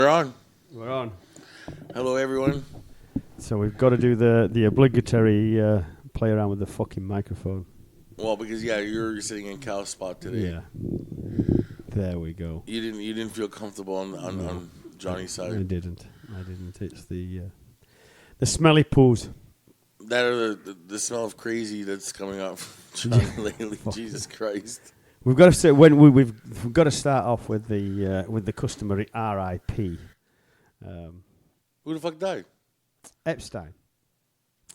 We're on. We're on. Hello, everyone. So we've got to do the obligatory play around with the fucking microphone. Well, because you're sitting in Cal's spot today. Yeah. There we go. You didn't feel comfortable on Johnny's side. I didn't. It's the smelly poos. That or the smell of crazy that's coming out from Johnny lately. Jesus Christ. We've got to say we've got to start off with the customary R.I.P. Who the fuck died? Epstein.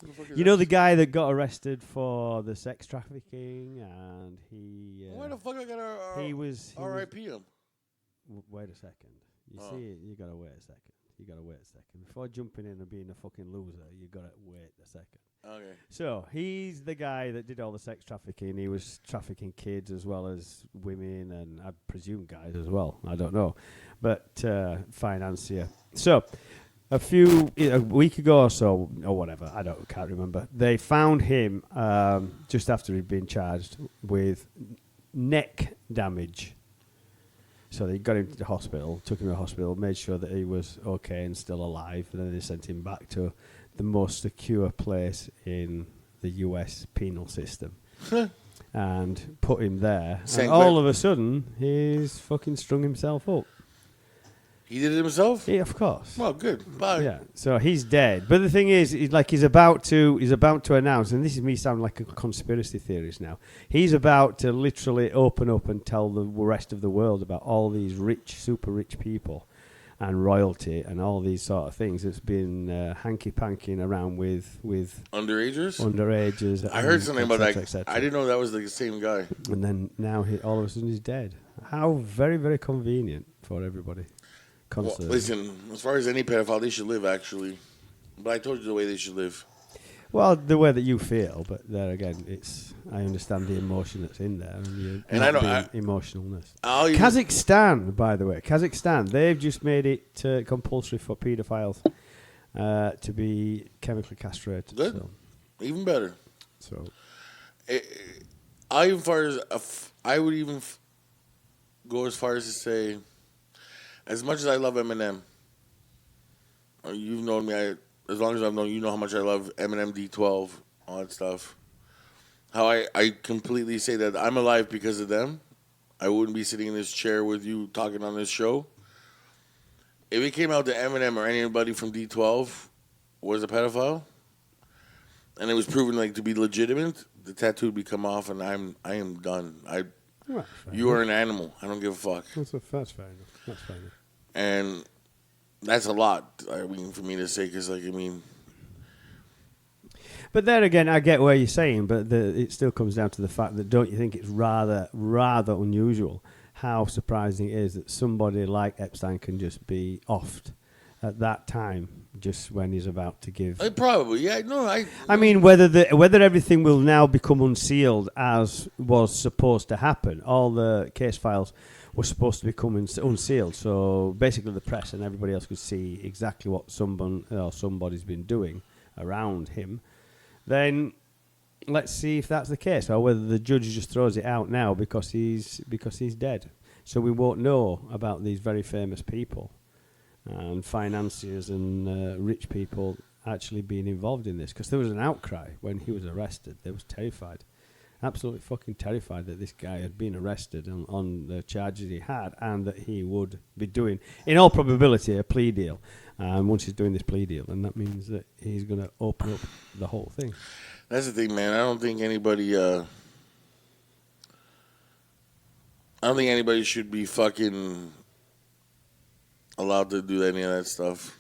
Who the fuck is You know that? the guy that got arrested for the sex trafficking, and he. Why the fuck I got he was R.I.P. him? Wait a second. You Oh. see, you gotta wait a second. Before jumping in and being a fucking loser, you gotta wait a second. Okay. So he's the guy that did all the sex trafficking. He was trafficking kids as well as women, and I presume guys as well. I don't know, but financier. So a week ago or so, or whatever, can't remember. They found him just after he'd been charged with neck damage. So they got him to the hospital, took him to the hospital, made sure that he was okay and still alive, and then they sent him back to the most secure place in the US penal system and put him there. And all of a sudden, he's fucking strung himself up. He did it himself? Yeah, of course. Well, good. Bye. Yeah, so he's dead. But the thing is, he's about to announce, and this is me sounding like a conspiracy theorist now. He's about to literally open up and tell the rest of the world about all these rich, super rich people and royalty and all these sort of things that's been hanky-pankying around with underagers. I heard something about that. Et cetera. I didn't know that was the same guy. And then now all of a sudden he's dead. How very, very convenient for everybody. Well, listen, as far as any pedophile, they should live, actually. But I told you the way they should live. Well, the way that you feel, but there again, I understand the emotion that's in there, and I don't emotionalness. Kazakhstan, by the way, they've just made it compulsory for paedophiles to be chemically castrated. Good, so. Even better. So, I would even go as far as to say, as much as I love Eminem, you've known me, as long as I've known you, know how much I love Eminem, D12, all that stuff. How I completely say that I'm alive because of them. I wouldn't be sitting in this chair with you talking on this show. If it came out that Eminem or anybody from D12 was a pedophile, and it was proven to be legitimate, the tattoo would be come off, and I am done. You are an animal. I don't give a fuck. That's fair enough. And that's a lot, for me to say, because, But there again, I get what you're saying, but it still comes down to the fact that don't you think it's rather unusual how surprising it is that somebody like Epstein can just be offed at that time, just when he's about to give... Probably, yeah. No, I mean, whether everything will now become unsealed as was supposed to happen, all the case files were supposed to become unsealed, so basically the press and everybody else could see exactly what somebody's been doing around him. Then let's see if that's the case, or whether the judge just throws it out now because he's dead. So we won't know about these very famous people and financiers and rich people actually being involved in this, because there was an outcry when he was arrested. They was terrified. Absolutely fucking terrified that this guy had been arrested on the charges he had, and that he would be doing, in all probability, a plea deal. Once he's doing this plea deal, and that means that he's going to open up the whole thing. That's the thing, man. I don't think anybody should be fucking allowed to do any of that stuff.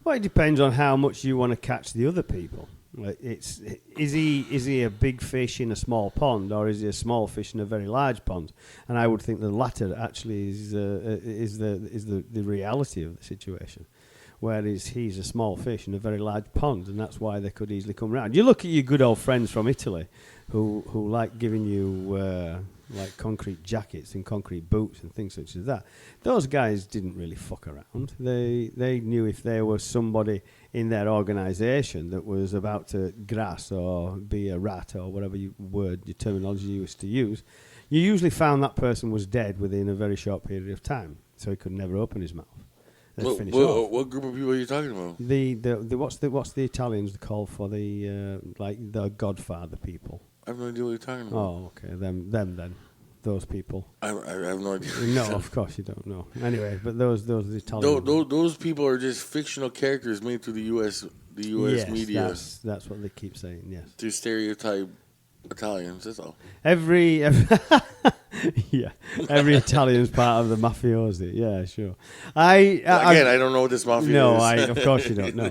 Well, it depends on how much you want to catch the other people. Is he a big fish in a small pond, or is he a small fish in a very large pond? And I would think the latter actually is the reality of the situation. Whereas he's a small fish in a very large pond, and that's why they could easily come round. You look at your good old friends from Italy, who like giving you concrete jackets and concrete boots and things such as that. Those guys didn't really fuck around. They knew if there was somebody in their organisation that was about to grass or be a rat or whatever your terminology you used to use, you usually found that person was dead within a very short period of time, so he could never open his mouth. finish off. What group of people are you talking about? The what's the Italians call for the the Godfather people? I have no idea what you're talking about. Oh, okay, them then. Those people. I have no idea. No, of course you don't know. Anyway, but those Italian. Those people are just fictional characters made through the U.S. media. That's what they keep saying. Yes. To stereotype Italians. That's all. Every Italian's part of the mafiosi. Yeah, sure. I don't know what this mafia is. No, of course you don't know.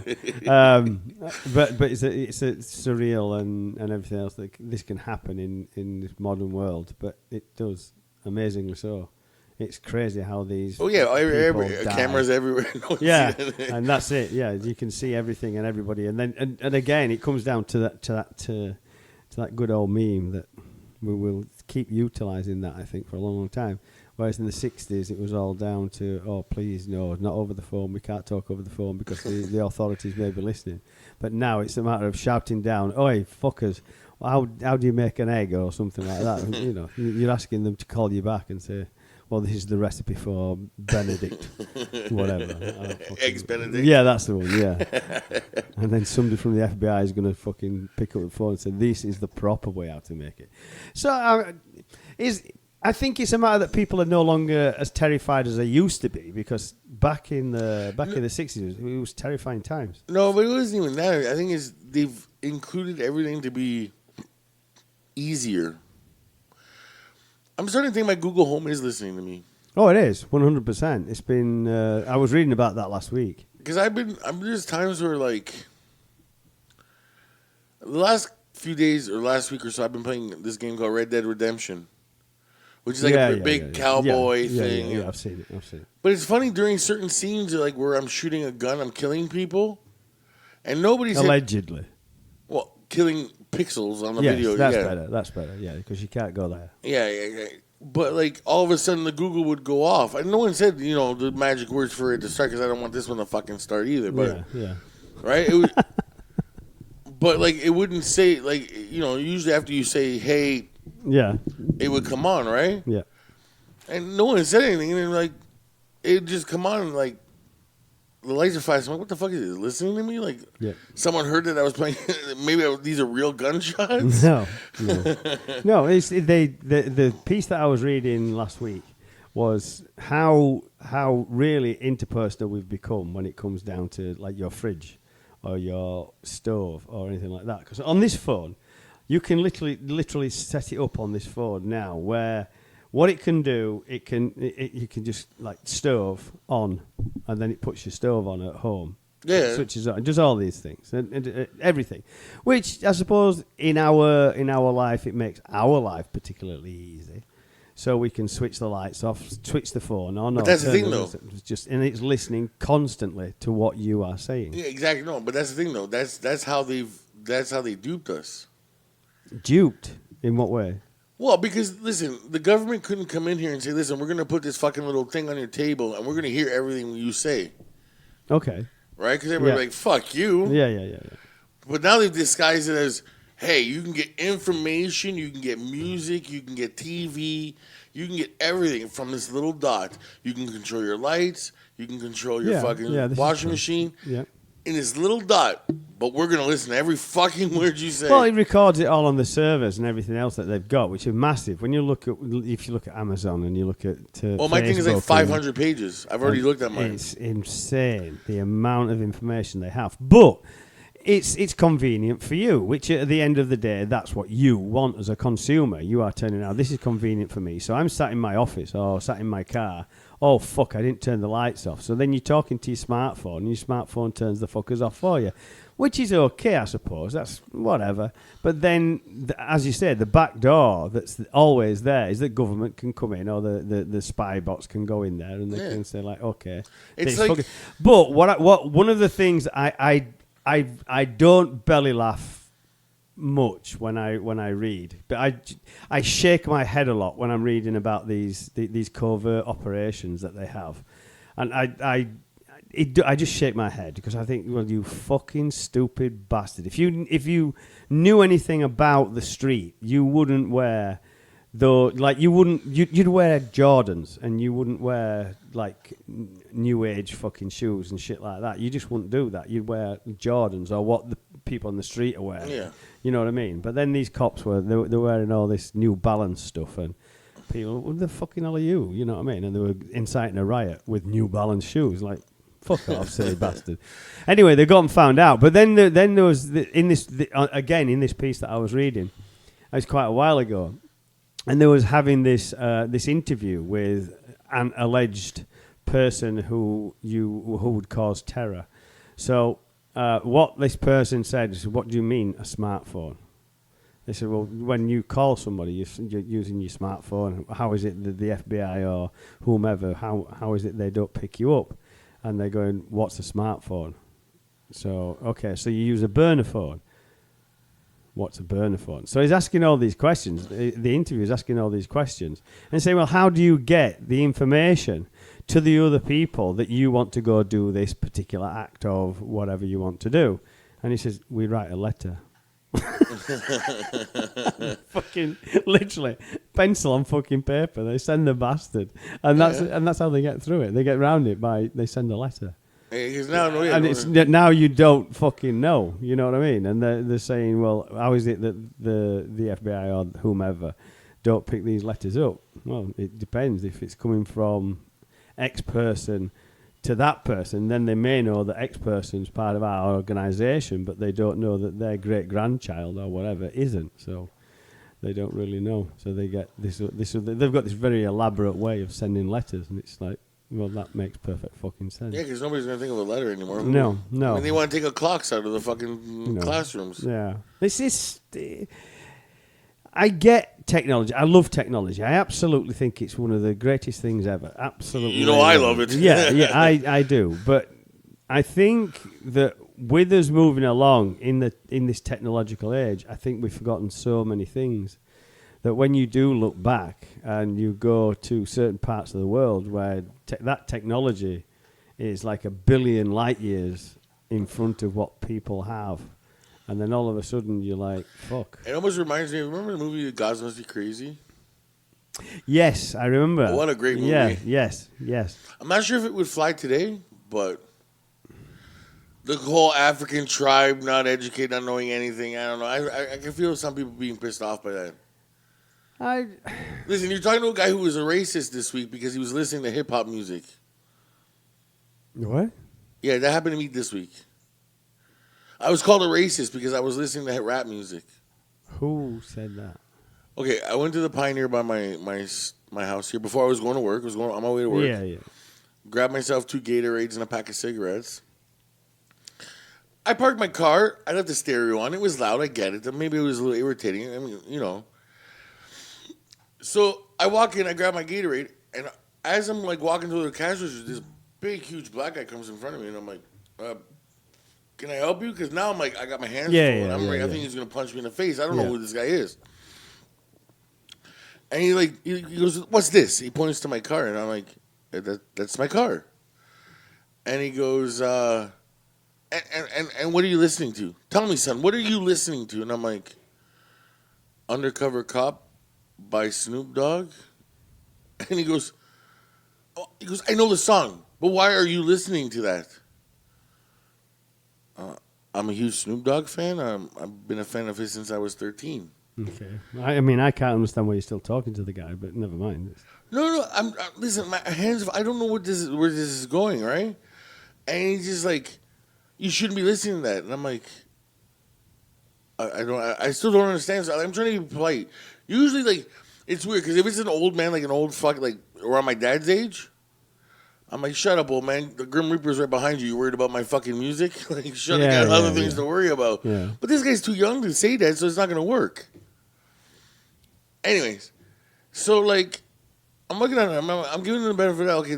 But it's surreal and everything else that this can happen in this modern world. But it does amazingly so. It's crazy how these. Oh yeah, every cameras everywhere. Yeah, and that's it. Yeah, you can see everything and everybody, and then and again, it comes down to that good old meme that we will keep utilising that, I think, for a long, long time. Whereas in the 60s, it was all down to, oh, please, no, not over the phone. We can't talk over the phone because the authorities may be listening. But now it's a matter of shouting down, oi, fuckers, how do you make an egg or something like that? You know, you're asking them to call you back and say, well, this is the recipe for Benedict, whatever. Eggs Benedict? Yeah, that's the one, yeah. And then somebody from the FBI is going to fucking pick up the phone and say, this is the proper way how to make it. So, I think it's a matter that people are no longer as terrified as they used to be, because back in the 60s, it was terrifying times. No, but it wasn't even that. I think they've included everything to be easier. I'm starting to think my Google Home is listening to me. Oh, it is 100%. It's been. I was reading about that last week. Because there's times where like the last few days or last week or so, I've been playing this game called Red Dead Redemption, which is like a big cowboy thing. Yeah, I've seen it. But it's funny during certain scenes, like where I'm shooting a gun, I'm killing people, and nobody's allegedly. Killing pixels on the video. That's better. Yeah, because you can't go there. Yeah. But like all of a sudden, the Google would go off, and no one said the magic words for it to start, because I don't want this one to fucking start either. But yeah. Right. It would, but like it wouldn't say usually after you say hey, yeah, it would come on, right? Yeah. And no one said anything, and then like it just come on and like. The lights are flashing. I'm like, what the fuck is it? Listening to me? Like, someone heard that I was playing. Maybe these are real gunshots. No. It's the piece that I was reading last week was how really interpersonal we've become when it comes down to like your fridge or your stove or anything like that. Because on this phone, you can literally set it up on this phone now where. What it can do, you can just like stove on, and then it puts your stove on at home. Yeah, switches on, does all these things and everything, which I suppose in our life it makes our life particularly easy, so we can switch the lights off, switch the phone on. But that's the thing, though. And it's listening constantly to what you are saying. Yeah, exactly. No, but that's the thing, though. That's how they duped us. Duped in what way? Well, because, listen, the government couldn't come in here and say, listen, we're going to put this fucking little thing on your table and we're going to hear everything you say. Okay. Right? Because everybody's like, fuck you. Yeah. But now they've disguised it as, hey, you can get information, you can get music, you can get TV, you can get everything from this little dot. You can control your lights, you can control your fucking washing machine. Yeah. In this little dot, but we're going to listen to every fucking word you say. Well, it records it all on the servers and everything else that they've got, which is massive. If you look at Amazon and you look at my thing is like 500 pages. I've already looked at mine. It's insane the amount of information they have, but it's convenient for you. Which at the end of the day, that's what you want as a consumer. You are turning out. This is convenient for me, so I'm sat in my office or sat in my car. Oh, fuck, I didn't turn the lights off. So then you're talking to your smartphone, and your smartphone turns the fuckers off for you, which is okay, I suppose. That's whatever. But then, as you said, the back door that's always there is that government can come in, or the spy bots can go in there, and they can say, like, okay. It's like... But one of the things I don't belly laugh much when I read, but I shake my head a lot when I'm reading about these covert operations that they have, and I just shake my head because I think, well, you fucking stupid bastard. If you knew anything about the street, you wouldn't wear though, like you'd wear Jordans and you wouldn't wear like new age fucking shoes and shit like that. You just wouldn't do that. You'd wear Jordans or what the people on the street are wearing. Yeah. You know what I mean? But then these cops they're wearing all this New Balance stuff and people, what the fucking hell are you? You know what I mean? And they were inciting a riot with New Balance shoes. Like, fuck off, silly bastard. Anyway, they got them found out. But then there was in this piece that I was reading, it was quite a while ago, and there was having this interview with an alleged person who would cause terror. So what this person said is, "What do you mean a smartphone?" They said, "Well, when you call somebody, you're using your smartphone. How is it that the FBI or whomever, how is it they don't pick you up?" And they're going, "What's a smartphone?" So, okay, so you use a burner phone. What's a burner phone? So he's asking all these questions. The interview is asking all these questions. And saying, well, how do you get the information to the other people that you want to go do this particular act of whatever you want to do? And he says, we write a letter. Fucking literally pencil on fucking paper. They send the bastard, and that's how they get through it. They get around it by they send a letter. Now you don't fucking know. You know what I mean? And they're saying, well, how is it that the FBI or whomever don't pick these letters up? Well, it depends. If it's coming from X person to that person, then they may know that X person's part of our organisation, but they don't know that their great-grandchild or whatever isn't, so they don't really know. So they get this they've got this very elaborate way of sending letters, and it's like, well, that makes perfect fucking sense. Yeah, because nobody's going to think of a letter anymore. No. I mean, they want to take clocks out of the fucking classrooms. Yeah. This is... I get technology. I love technology. I absolutely think it's one of the greatest things ever. Absolutely. You know, I love it. Yeah, I do. But I think that with us moving along in this technological age, I think we've forgotten so many things that when you do look back and you go to certain parts of the world where that technology is like 1 billion light years in front of what people have. And then all of a sudden, you're like, fuck. It almost reminds me, remember the movie Gods Must Be Crazy? Yes, I remember. Oh, what a great movie. Yeah, yes. I'm not sure if it would fly today, but the whole African tribe, not educated, not knowing anything, I don't know. I can feel some people being pissed off by that. Listen, you're talking to a guy who was a racist this week because he was listening to hip-hop music. What? Yeah, that happened to me this week. I was called a racist because I was listening to rap music. Who said that? Okay, I went to the Pioneer by my house here before I was going to work. I was going on my way to work. Yeah. Grabbed myself 2 Gatorades and a pack of cigarettes. I parked my car. I left the stereo on. It was loud. I get it. Maybe it was a little irritating. I mean, you know. So I walk in. I grab my Gatorade, and as I'm like walking through the cash register, this big, huge black guy comes in front of me, and I'm like, "Can I help you?" Because now I'm like, I got my hands full. And I'm I think he's gonna punch me in the face. I don't know who this guy is. And he goes, "What's this?" He points to my car, and I'm like, "That's my car." And he goes, "And what are you listening to? Tell me, son, what are you listening to?" And I'm like, "Undercover Cop by Snoop Dogg." And he goes, "I know the song, but why are you listening to that?" I'm a huge Snoop Dogg fan. I've been a fan of his since I was 13. Okay. I mean, I can't understand why you're still talking to the guy, but never mind. No. Listen, my hands. I don't know where this is going, right? And he's just like, "You shouldn't be listening to that." And I'm like, I still don't understand. So I'm trying to be polite. Usually, like, it's weird because if it's an old man, like an old fuck, like around my dad's age, I'm like, "Shut up, old man. The Grim Reaper's right behind you. You worried about my fucking music? Like, shut up. I got other things to worry about." Yeah. But this guy's too young to say that, so it's not going to work. Anyways, so, like, I'm looking at him. I'm giving him the benefit of the doubt. Okay,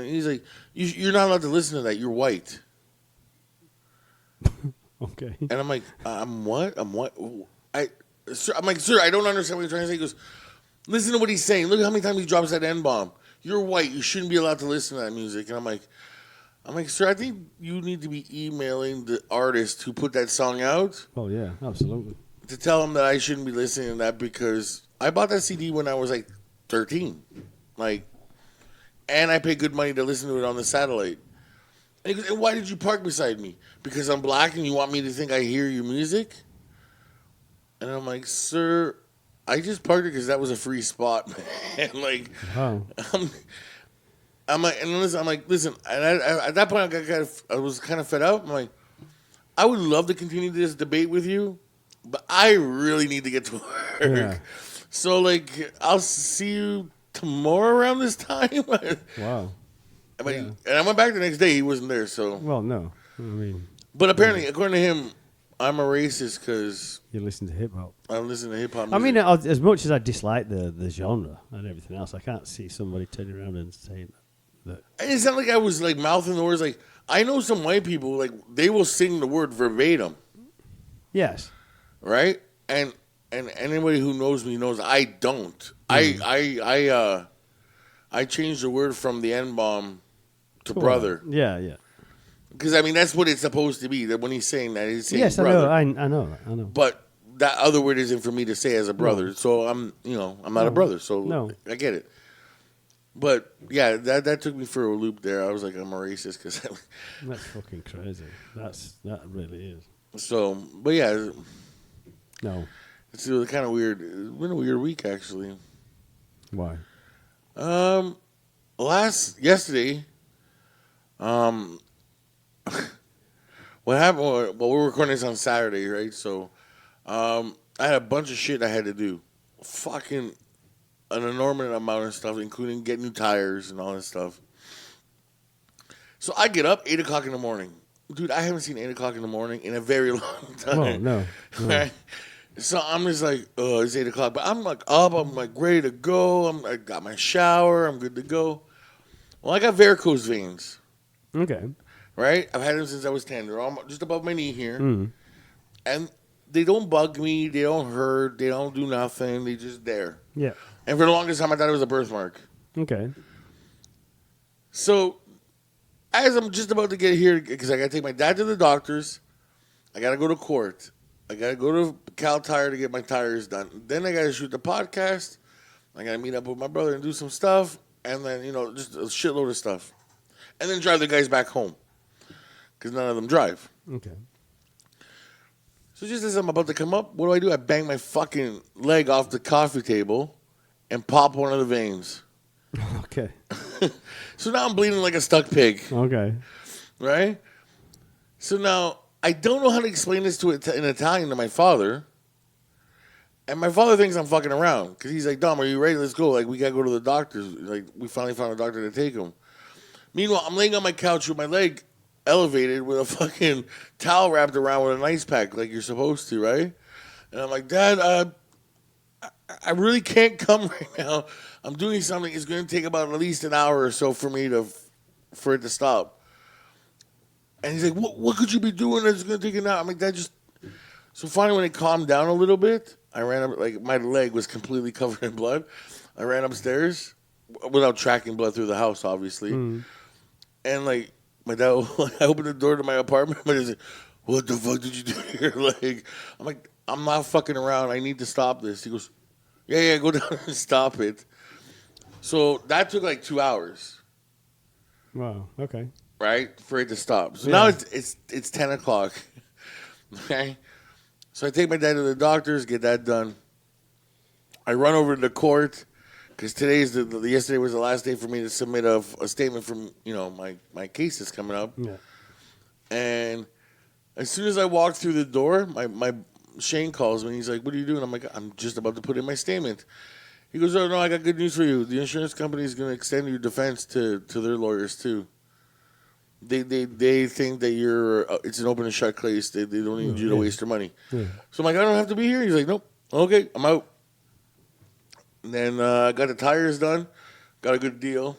he's like, "You're not allowed to listen to that. You're white." Okay. And I'm like, I'm what? I'm like, "Sir, I don't understand what you're trying to say." He goes, "Listen to what he's saying. Look at how many times he drops that N-bomb. You're white. You shouldn't be allowed to listen to that music." And I'm like, "Sir, I think you need to be emailing the artist who put that song out." Oh, yeah, absolutely. To tell him that I shouldn't be listening to that because I bought that CD when I was like 13. Like, and I paid good money to listen to it on the satellite. And he goes, and why did you park beside me? Because I'm black and you want me to think I hear your music? And I'm like, sir, I just parked it because that was a free spot, man. Like, Wow. I'm like, listen. And at that point, I was kind of fed up. I'm like, I would love to continue this debate with you, but I really need to get to work. Yeah. So, like, I'll see you tomorrow around this time. Wow. I mean, and I went back the next day. He wasn't there. So, Well, no. I mean, but apparently, according to him, I'm a racist because you listen to hip hop. I listen to hip hop. I mean, as much as I dislike the genre and everything else, I can't see somebody turning around and saying that. And it's not like I was like mouthing the words. Like, I know some white people, like, they will sing the word verbatim, Yes. right? And anybody who knows me knows I don't. I changed the word from the N-bomb to Cool. brother. Yeah. Because, I mean, that's what it's supposed to be. That when he's saying that, he's saying Yes, brother. I know. But that other word isn't for me to say as a brother. No. So I'm not a brother. So No. I get it. But yeah, that took me for a loop there. I was like, I'm a racist because. That's fucking crazy. That really is. So, but yeah, No. it's kind of weird. It's been a weird week actually. Why? Yesterday, what happened? Well, we're recording this on Saturday, right? So, I had a bunch of shit I had to do. Fucking an enormous amount of stuff, including getting new tires and all this stuff. So I get up 8 o'clock in the morning. Dude, I haven't seen 8 o'clock in the morning in a very long time. Oh, no. Right? So I'm just like, oh, it's 8 o'clock. But I'm like up. I'm like ready to go. I got my shower. I'm good to go. Well, I got varicose veins. Okay. Right? I've had them since I was 10. They're just above my knee here. Mm. And they don't bug me. They don't hurt. They don't do nothing. They're just there. Yeah. And for the longest time, I thought it was a birthmark. Okay. So, as I'm just about to get here, because I got to take my dad to the doctors, I got to go to court. I got to go to Cal Tire to get my tires done. Then I got to shoot the podcast. I got to meet up with my brother and do some stuff. And then, just a shitload of stuff. And then drive the guys back home. Because none of them drive. Okay. So just as I'm about to come up, what do? I bang my fucking leg off the coffee table and pop one of the veins. Okay. So now I'm bleeding like a stuck pig. Okay. Right? So now, I don't know how to explain this in Italian to my father. And my father thinks I'm fucking around. Because he's like, Dom, are you ready? Let's go. Like, we got to go to the doctor. Like, we finally found a doctor to take him. Meanwhile, I'm laying on my couch with my leg elevated with a fucking towel wrapped around with an ice pack like you're supposed to, right? And I'm like, Dad, I really can't come right now. I'm doing something. It's going to take about at least an hour or so for it to stop. And he's like, what could you be doing that's going to take an hour? I'm like, Dad, just... So finally, when it calmed down a little bit, I ran up, like, my leg was completely covered in blood. I ran upstairs without tracking blood through the house, obviously. Mm. And, like, my dad, I opened the door to my apartment, but he's like, what the fuck did you do here? Like, I'm like, I'm not fucking around. I need to stop this. He goes, yeah, go down and stop it. So that took like 2 hours. Wow. Okay. Right? For it to stop. So now it's 10 o'clock. Okay? So I take my dad to the doctors, get that done. I run over to the court because yesterday was the last day for me to submit a statement from, my case is coming up. Yeah. And as soon as I walk through the door, my Shane calls me. He's like, what are you doing? I'm like, I'm just about to put in my statement. He goes, oh, no, I got good news for you. The insurance company is going to extend your defense to their lawyers, too. They think that it's an open and shut case. They don't need you to waste your money. Yeah. So I'm like, I don't have to be here. He's like, nope. Okay, I'm out. And then I got the tires done. Got a good deal.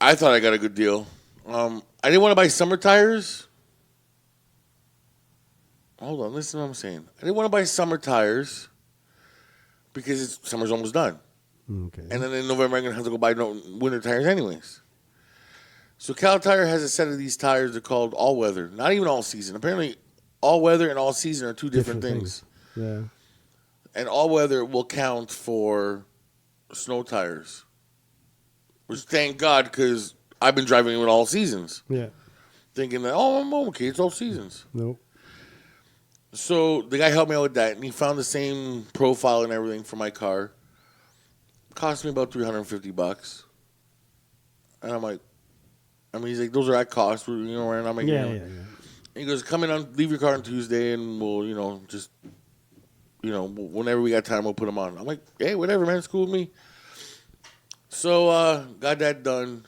I thought I got a good deal. I didn't want to buy summer tires. Hold on, listen to what I'm saying. I didn't want to buy summer tires because summer's almost done. Okay. And then in November, I'm going to have to go buy winter tires anyways. So Cal Tire has a set of these tires. They're called all weather. Not even all season. Apparently, all weather and all season are two different things. Yeah. and all weather will count for snow tires. Which, thank God, because I've been driving with all seasons. Yeah. Thinking that, oh, I'm okay, it's all seasons. No. So the guy helped me out with that, and he found the same profile and everything for my car. Cost me about $350. And I'm like, he's like, those are at cost, you know, and I'm like, Yeah. And he goes, come in on, leave your car on Tuesday, and we'll, just, whenever we got time, we'll put them on. I'm like, hey, whatever, man, it's cool with me. So, got that done.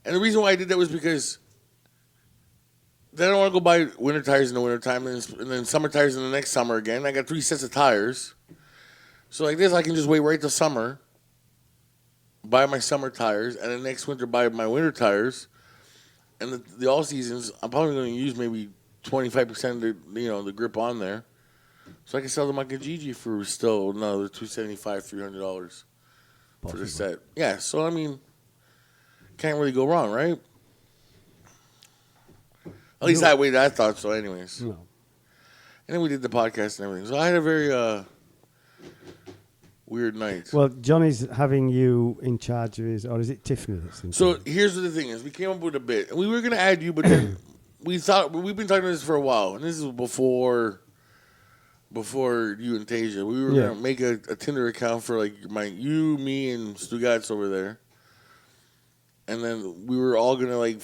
And the reason why I did that was because then I don't want to go buy winter tires in the wintertime and then summer tires in the next summer again. I got 3 sets of tires. So like this, I can just wait right till summer, buy my summer tires, and then next winter buy my winter tires. And the all seasons, I'm probably going to use maybe 25% of the grip on there. So I can sell them on Kijiji for still another $275, $300 for the set. Yeah, so I mean, can't really go wrong, right? At least that way I thought so anyways. No. And then we did the podcast and everything. So I had a very weird night. Well, Johnny's having you in charge of his, or is it Tiffany that's in charge? So here's what the thing is. We came up with a bit. And we were going to add you, but then we've been talking about this for a while. And this is before you and Tasia. We were going to make a Tinder account for like you, me, and Stugatz over there. And then we were all going to like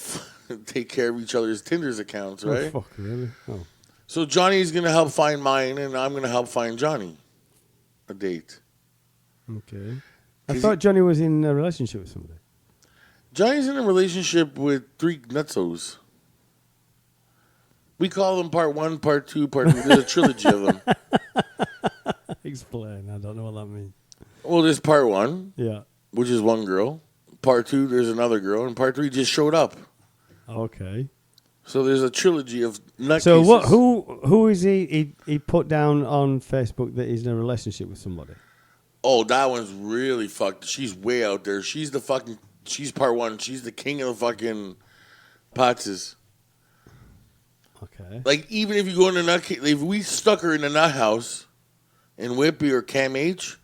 take care of each other's Tinder's accounts, right? Oh, fuck, really? Oh. So Johnny's going to help find mine, and I'm going to help find Johnny a date. Okay. I thought Johnny was in a relationship with somebody. Johnny's in a relationship with 3 nutsos. We call them part 1, part 2, part 3. There's a trilogy of them. Explain. I don't know what that means. Well, there's part 1, which is one girl. Part 2, there's another girl. And part 3 just showed up. Okay. So there's a trilogy of nutcases. So what? Who is he put down on Facebook that he's in a relationship with somebody? Oh, that one's really fucked. She's way out there. She's part 1. She's the king of the fucking Potses. Okay. Like, even if you go in the nut case, if we stuck her in the nut house in Whippy or Cam H,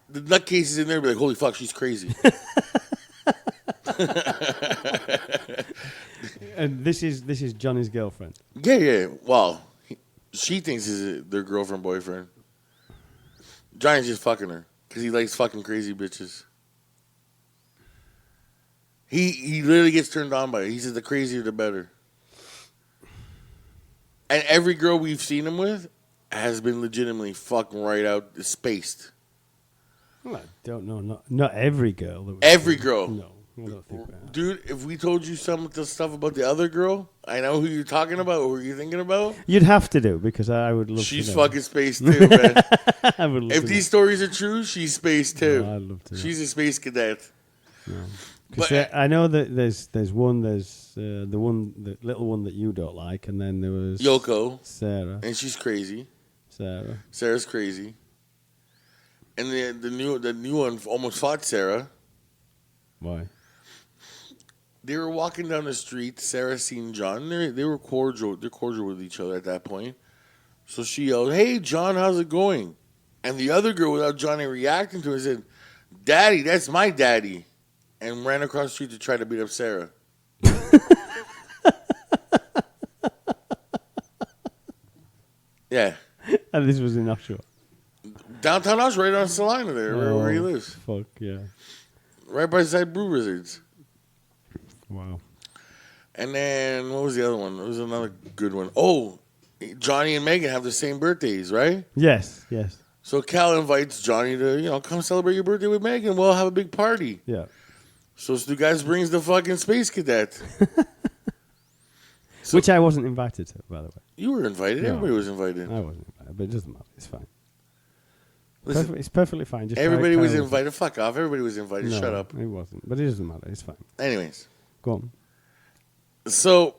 the nut cases in there be like, holy fuck, she's crazy. And this is Johnny's girlfriend. Yeah. Well, she thinks it's their girlfriend, boyfriend. Johnny's just fucking her because he likes fucking crazy bitches. He literally gets turned on by it. He says the crazier the better. And every girl we've seen him with has been legitimately fucking right out spaced. Well, I don't know. Not every girl. Every girl. No, I don't think that. Dude, if we told you some of the stuff about the other girl, I know who you're talking about or who you're thinking about. You'd have to do because I would love She's to know. fucking spaced too, man. I would love If to these stories are true, she's spaced too. No, I'd love to know. She's a space cadet. No. But I know that there's the little one that you don't like, and then there was Yoko, Sarah, and she's crazy. Sarah's crazy, and the new one almost fought Sarah. Why? They were walking down the street. Sarah seen John. They were cordial. They're cordial with each other at that point. So she yelled, "Hey, John, how's it going?" And the other girl, without Johnny reacting to it, said, "Daddy, that's my daddy," and ran across the street to try to beat up Sarah. Yeah. And this was in Oshawa. Downtown Osh, right on Salina there, where he lives. Fuck, yeah. Right beside Brew Wizards. Wow. And then, what was the other one? There was another good one. Oh, Johnny and Megan have the same birthdays, right? Yes. So Cal invites Johnny to, come celebrate your birthday with Megan. We'll have a big party. Yeah. So Stu Guys brings the fucking space cadet. Which I wasn't invited to, by the way. You were invited. No, Everybody was invited. I wasn't invited, but it doesn't matter. It's fine. Listen, It's perfectly fine. Just everybody was invited. Fuck off. Everybody was invited. No, Shut up. It wasn't. But it doesn't matter. It's fine. Anyways. Go on. So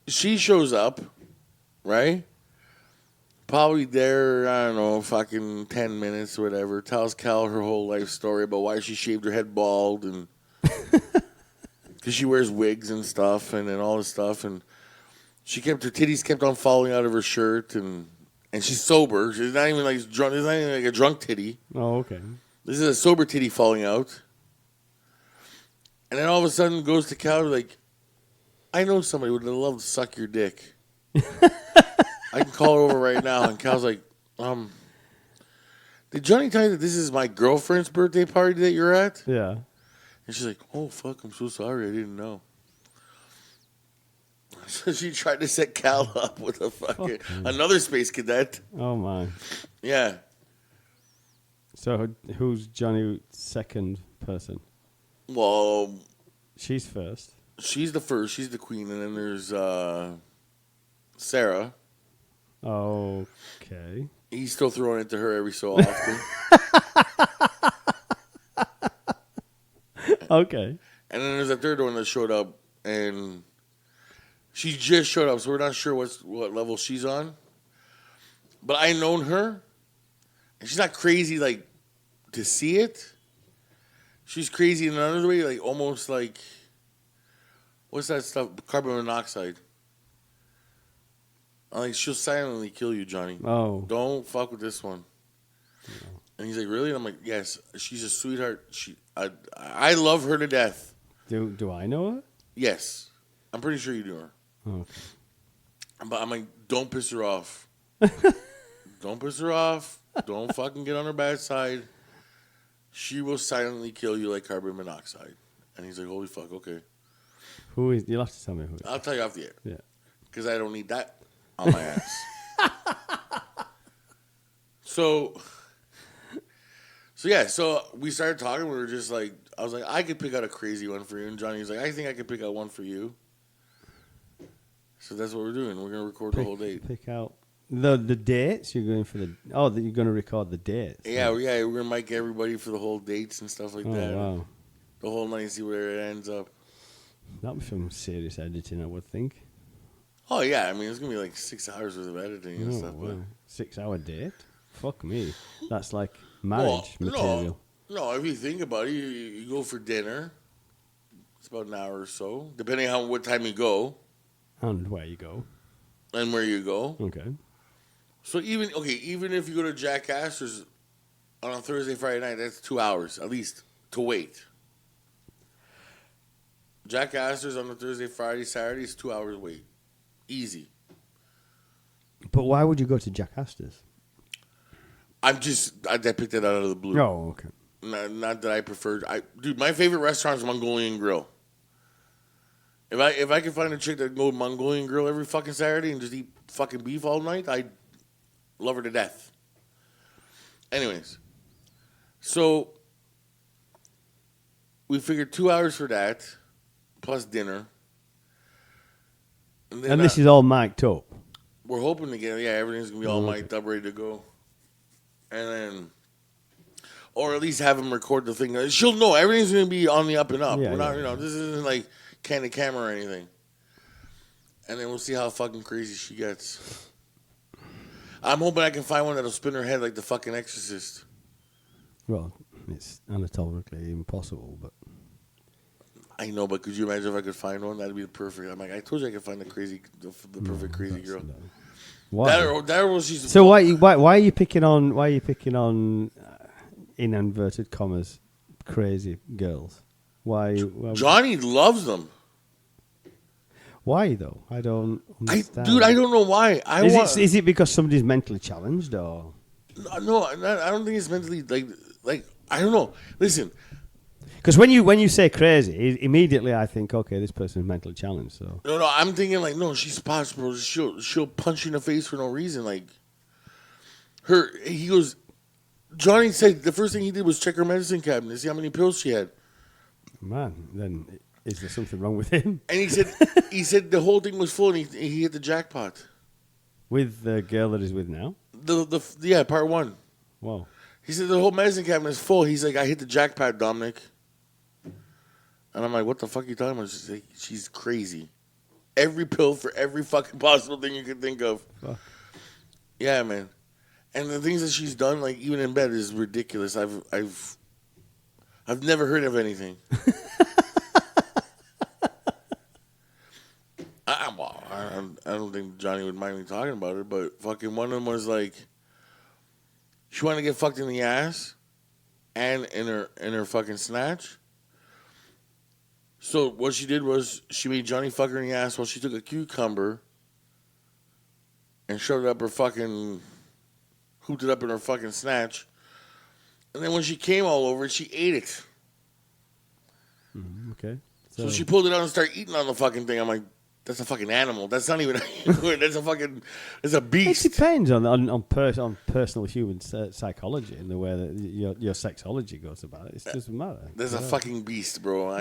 she shows up, right? Probably there, I don't know, fucking 10 minutes or whatever. Tells Cal her whole life story about why she shaved her head bald and because she wears wigs and stuff and all this stuff. And her titties kept on falling out of her shirt and And she's sober. She's not even like drunk. It's not even like a drunk titty. Oh, okay. This is a sober titty falling out. And then all of a sudden goes to Cal like, I know somebody would love to suck your dick. I can call her over right now. And Cal's like, did Johnny tell you that this is my girlfriend's birthday party that you're at? Yeah. And she's like, oh, fuck, I'm so sorry. I didn't know. So she tried to set Cal up with a fucking another space cadet. Oh, my. Yeah. So who's Johnny's second person? Well, She's first. she's the first. She's the queen. And then there's Sarah. Okay. He's still throwing it to her every so often. Okay. And then there's a third one that showed up, and she just showed up, so we're not sure what level she's on. But I known her, and she's not crazy like to see it. She's crazy in another way, like almost like what's that stuff? Carbon monoxide. Like she'll silently kill you, Johnny. Oh. Don't fuck with this one. No. And he's like, really? And I'm like, yes. She's a sweetheart. I love her to death. Do I know her? Yes, I'm pretty sure you do her. Okay. But I'm like, don't piss her off. Don't piss her off. Don't fucking get on her bad side. She will silently kill you like carbon monoxide. And he's like, holy fuck, okay. Who is? You'll have to tell me who. I'll tell you off the air. Yeah. Because I don't need that on my ass. So we started talking. We were just like, I was like, I could pick out a crazy one for you. And Johnny's like, I think I could pick out one for you. So that's what we're doing. We're going to record the whole date. Pick out the dates? You're going for the... Oh, you're going to record the dates. Yeah, we're going to mic everybody for the whole dates and stuff like that. Wow. The whole night, see where it ends up. That'll be some serious editing, I would think. Oh, yeah. I mean, it's going to be like 6 hours worth of editing and stuff. Wow. 6-hour date? Fuck me. That's like marriage material. No, if you think about it, you go for dinner. It's about an hour or so, depending on what time you go. And where you go. And where you go. Okay. So even if you go to Jack Astor's on a Thursday, Friday night, that's 2 hours at least to wait. Jack Astor's on a Thursday, Friday, Saturday is 2 hours wait. Easy. But why would you go to Jack Astor's? I picked that out of the blue. Oh, okay. Not that I preferred. Dude, my favorite restaurant is Mongolian Grill. If I could find a chick that go to Mongolian Grill every fucking Saturday and just eat fucking beef all night, I'd love her to death. Anyways, so we figured 2 hours for that, plus dinner. And this is all mic'd up. We're hoping to get, everything's going to be all mic'd up, ready to go. And then, or at least have them record the thing. She'll know everything's going to be on the up and up. Yeah, We're not, this isn't like candid camera or anything. And then we'll see how fucking crazy she gets. I'm hoping I can find one that'll spin her head like the fucking Exorcist. Well, it's anatomically impossible, but... I know, but could you imagine if I could find one? That'd be the perfect. I'm like, I told you I could find the perfect crazy girl. No. Why? That or she's. So why are you picking on in inverted commas crazy girls? Why Johnny loves them. Why though? I don't understand. I don't know why. Is it because somebody's mentally challenged or? No, I don't think it's mentally like I don't know. Listen. Because when you say crazy, immediately I think, okay, this person is mentally challenged. So no, I'm thinking like, no, she's possible. She'll punch you in the face for no reason. Like he goes. Johnny said the first thing he did was check her medicine cabinet, see how many pills she had. Man, then is there something wrong with him? And he said the whole thing was full, and he hit the jackpot with the girl that he's with now. Part one. Wow. He said the whole medicine cabinet is full. He's like, I hit the jackpot, Domenic. And I'm like, what the fuck are you talking about? She's like, she's crazy. Every pill for every fucking possible thing you could think of. Fuck. Yeah, man. And the things that she's done, like even in bed, is ridiculous. I've never heard of anything. I don't think Johnny would mind me talking about it, but fucking one of them was like, she wanted to get fucked in the ass and in her fucking snatch. So what she did was she made Johnny fuck her in the ass while she took a cucumber and shoved it up her fucking, hooped it up in her fucking snatch. And then when she came all over it, she ate it. Okay. So she pulled it out and started eating on the fucking thing. I'm like, that's a fucking animal. That's not even that's a beast. It depends on personal human psychology and the way that your sexology goes about it. It doesn't matter. That's a fucking beast, bro.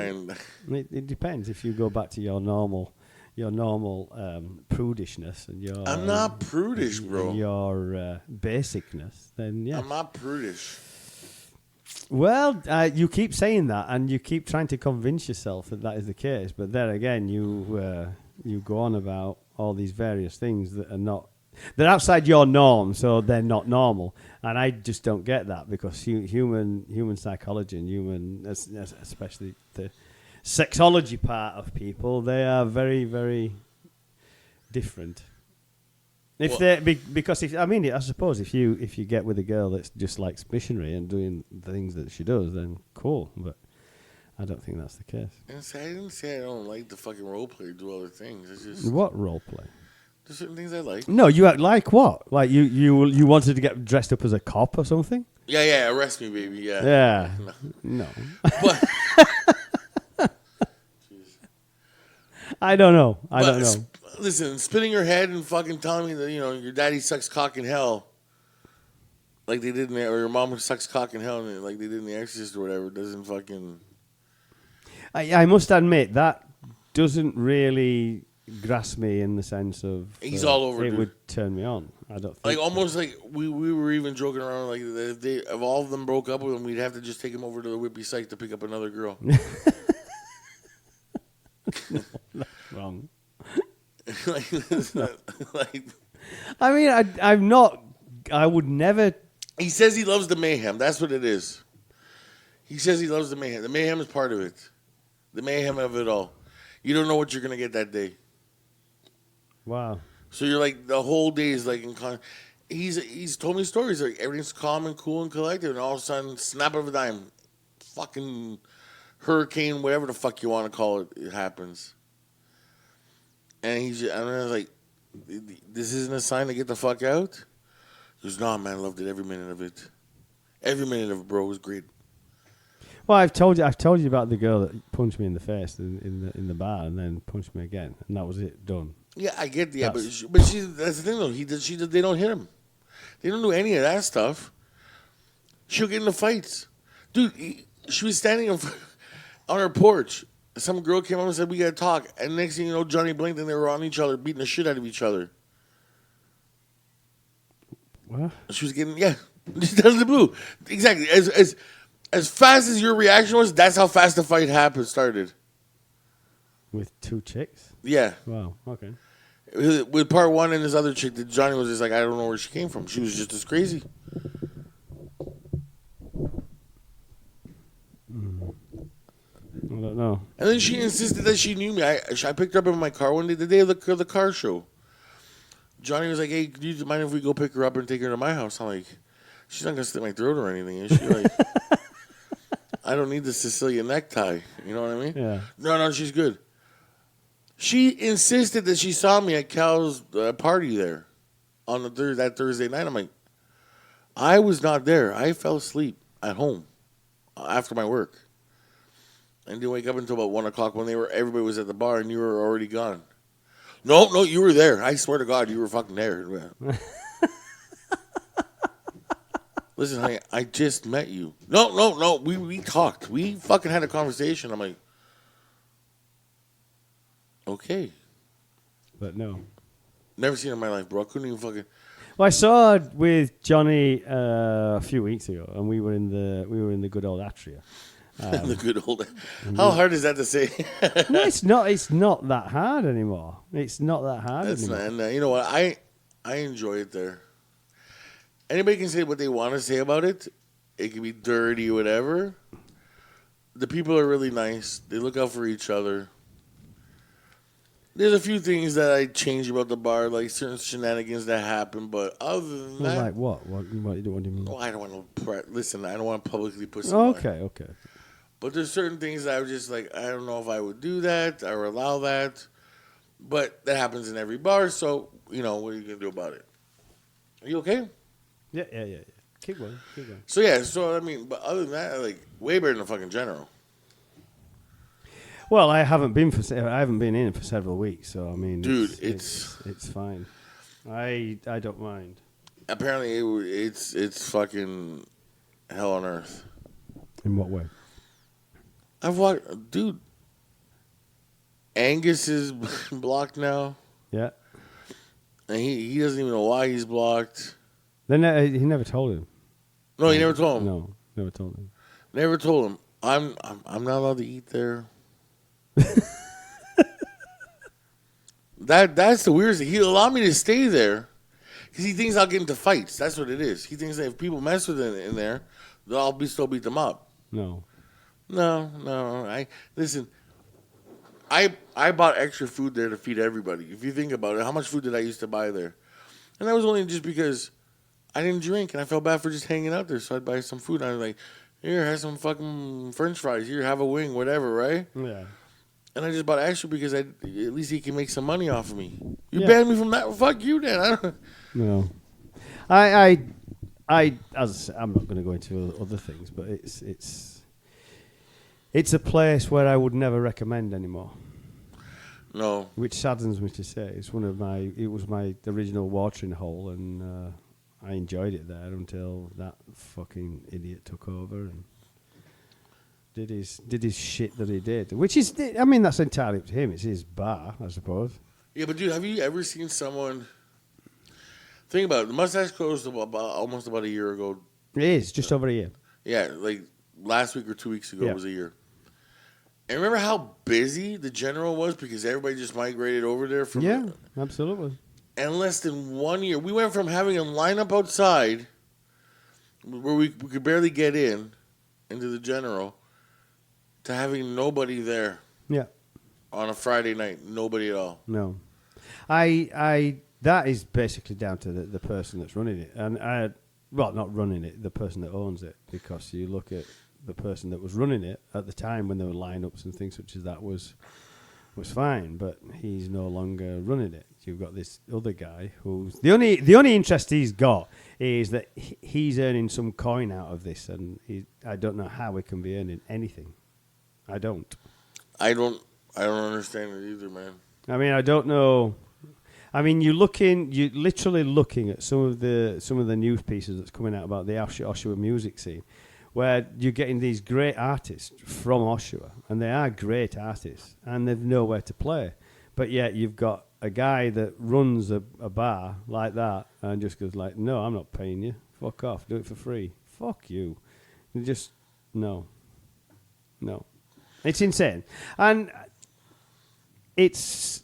It depends if you go back to your normal prudishness and your. I'm not prudish, bro. Your basicness, then yeah. I'm not prudish. Well, you keep saying that, and you keep trying to convince yourself that is the case. But there again, you go on about all these various things that are they're outside your norm, so they're not normal. And I just don't get that because human psychology and especially the sexology part of people, they are very, very different. I suppose if you get with a girl that's just likes missionary and doing the things that she does, then cool. But I don't think that's the case. I didn't say I don't like the fucking role play, do other things. It's just what role play? There's certain things I like. No, you like what? Like you wanted to get dressed up as a cop or something? Yeah, arrest me, baby. Yeah. Yeah. No. But I don't know. I don't know. Listen, spinning your head and fucking telling me that, your daddy sucks cock in hell, like they did or your mom sucks cock in hell, like they did in The Exorcist or whatever, doesn't fucking. I must admit that doesn't really grasp me in the sense of he's all over. It dude. would turn me on. I don't think like almost like we were even joking around like if all of them broke up with him, we'd have to just take him over to the Whippy site to pick up another girl. No, that's wrong. I mean, I'm not. I would never. He says he loves the mayhem. That's what it is. He says he loves the mayhem. The mayhem is part of it. The mayhem of it all. You don't know what you're gonna get that day. Wow. So you're like the whole day is like in he's told me stories like everything's calm and cool and collected, and all of a sudden, snap of a dime, fucking hurricane, whatever the fuck you want to call it, it happens. And I was like, this isn't a sign to get the fuck out? He goes, no, man, I loved it, every minute of it. Every minute of it, bro, was great. Well, I've told you about the girl that punched me in the face in the bar and then punched me again, and that was it, done. Yeah, I get the but that's the thing though. They don't hit him. They don't do any of that stuff. She'll get into fights, dude. She was standing on her porch. Some girl came up and said, "We gotta talk." And next thing you know, Johnny blinked and they were on each other, beating the shit out of each other. What? She was getting just out of the blue. Exactly. As fast as your reaction was, that's how fast the fight started. With two chicks? Yeah. Wow. Okay. With part one and this other chick, that Johnny was just like, I don't know where she came from. She was just as crazy. I don't know. And then she insisted that she knew me. I picked her up in my car one day, the day of the car show. Johnny was like, hey, do you mind if we go pick her up and take her to my house? I'm like, she's not going to slit my throat or anything, is she? Like, I don't need the Sicilian necktie. You know what I mean? Yeah. No, she's good. She insisted that she saw me at Cal's party there on that Thursday night. I'm like, I was not there. I fell asleep at home after my work. I didn't wake up until about 1 o'clock when everybody was at the bar and you were already gone. No, you were there. I swear to God, you were fucking there. Listen, honey, I just met you. No. We talked. We fucking had a conversation. I'm like, okay. But no. Never seen her in my life, bro. I couldn't even fucking. Well, I saw her with Jonny a few weeks ago, and we were in the good old Atria. The good old. How hard is that to say? No, it's not. It's not that hard anymore. It's not that hard anymore. And you know what? I enjoy it there. Anybody can say what they want to say about it. It can be dirty, whatever. The people are really nice. They look out for each other. There's a few things that I change about the bar, like certain shenanigans that happen, but other than Well, that, like what? What do you mean? I don't want to listen. I don't want to publicly put someone. Okay. But there's certain things that I was just like, I don't know if I would do that or allow that. But that happens in every bar, so what are you gonna do about it? Are you okay? Yeah. Keep going. So I mean, but other than that, like way better than the fucking general. Well, I haven't been in for several weeks, so I mean, Dude, it's fine. I don't mind. Apparently, it's fucking hell on earth. In what way? I've watched, dude. Angus is blocked now, Yeah. and he doesn't even know why he's blocked. Then he never told him. No, he never told him. No, never told him. Never told him. I'm not allowed to eat there. That's the weirdest thing. He allowed me to stay there because he thinks I'll get into fights. That's what it is. He thinks that if people mess with him in there, I'll still beat them up. No. Listen. I bought extra food there to feed everybody. If you think about it, how much food did I used to buy there? And that was only just because I didn't drink and I felt bad for just hanging out there. So I'd buy some food. And I was like, here, have some fucking French fries. Here, have a wing, whatever, right? Yeah. And I just bought extra because at least he can make some money off of me. You banned me from that? Fuck you, then. I don't. No. I as I'm not going to go into other things, but it's a place where I would never recommend anymore. No. Which saddens me to say. It was my original watering hole, and I enjoyed it there until that fucking idiot took over and did his shit that he did. Which is, I mean, that's entirely up to him. It's his bar, I suppose. Yeah, but dude, have you ever seen someone? Think about it. The mustache closed almost about a year ago. It is just over a year. Yeah, like last week or 2 weeks ago was a year. And remember how busy the general was because everybody just migrated over there from absolutely. And less than 1 year, we went from having a lineup outside where we could barely get into the general to having nobody there. Yeah. On a Friday night, nobody at all. No. I that is basically down to the person that's running it. And not running it, the person that owns it, because you look at the person that was running it at the time when there were lineups and things such as that was fine, but he's no longer running it. You've got this other guy who's the only interest he's got is that he's earning some coin out of this, and I don't know how he can be earning anything. I don't understand it either, man. I mean, I don't know. I mean, you're literally looking at some of the news pieces that's coming out about the Oshawa music scene, where you're getting these great artists from Oshawa, and they are great artists, and they've nowhere to play. But yet you've got a guy that runs a bar like that and just goes like, no, I'm not paying you. Fuck off. Do it for free. Fuck you. And just, no. It's insane. And it's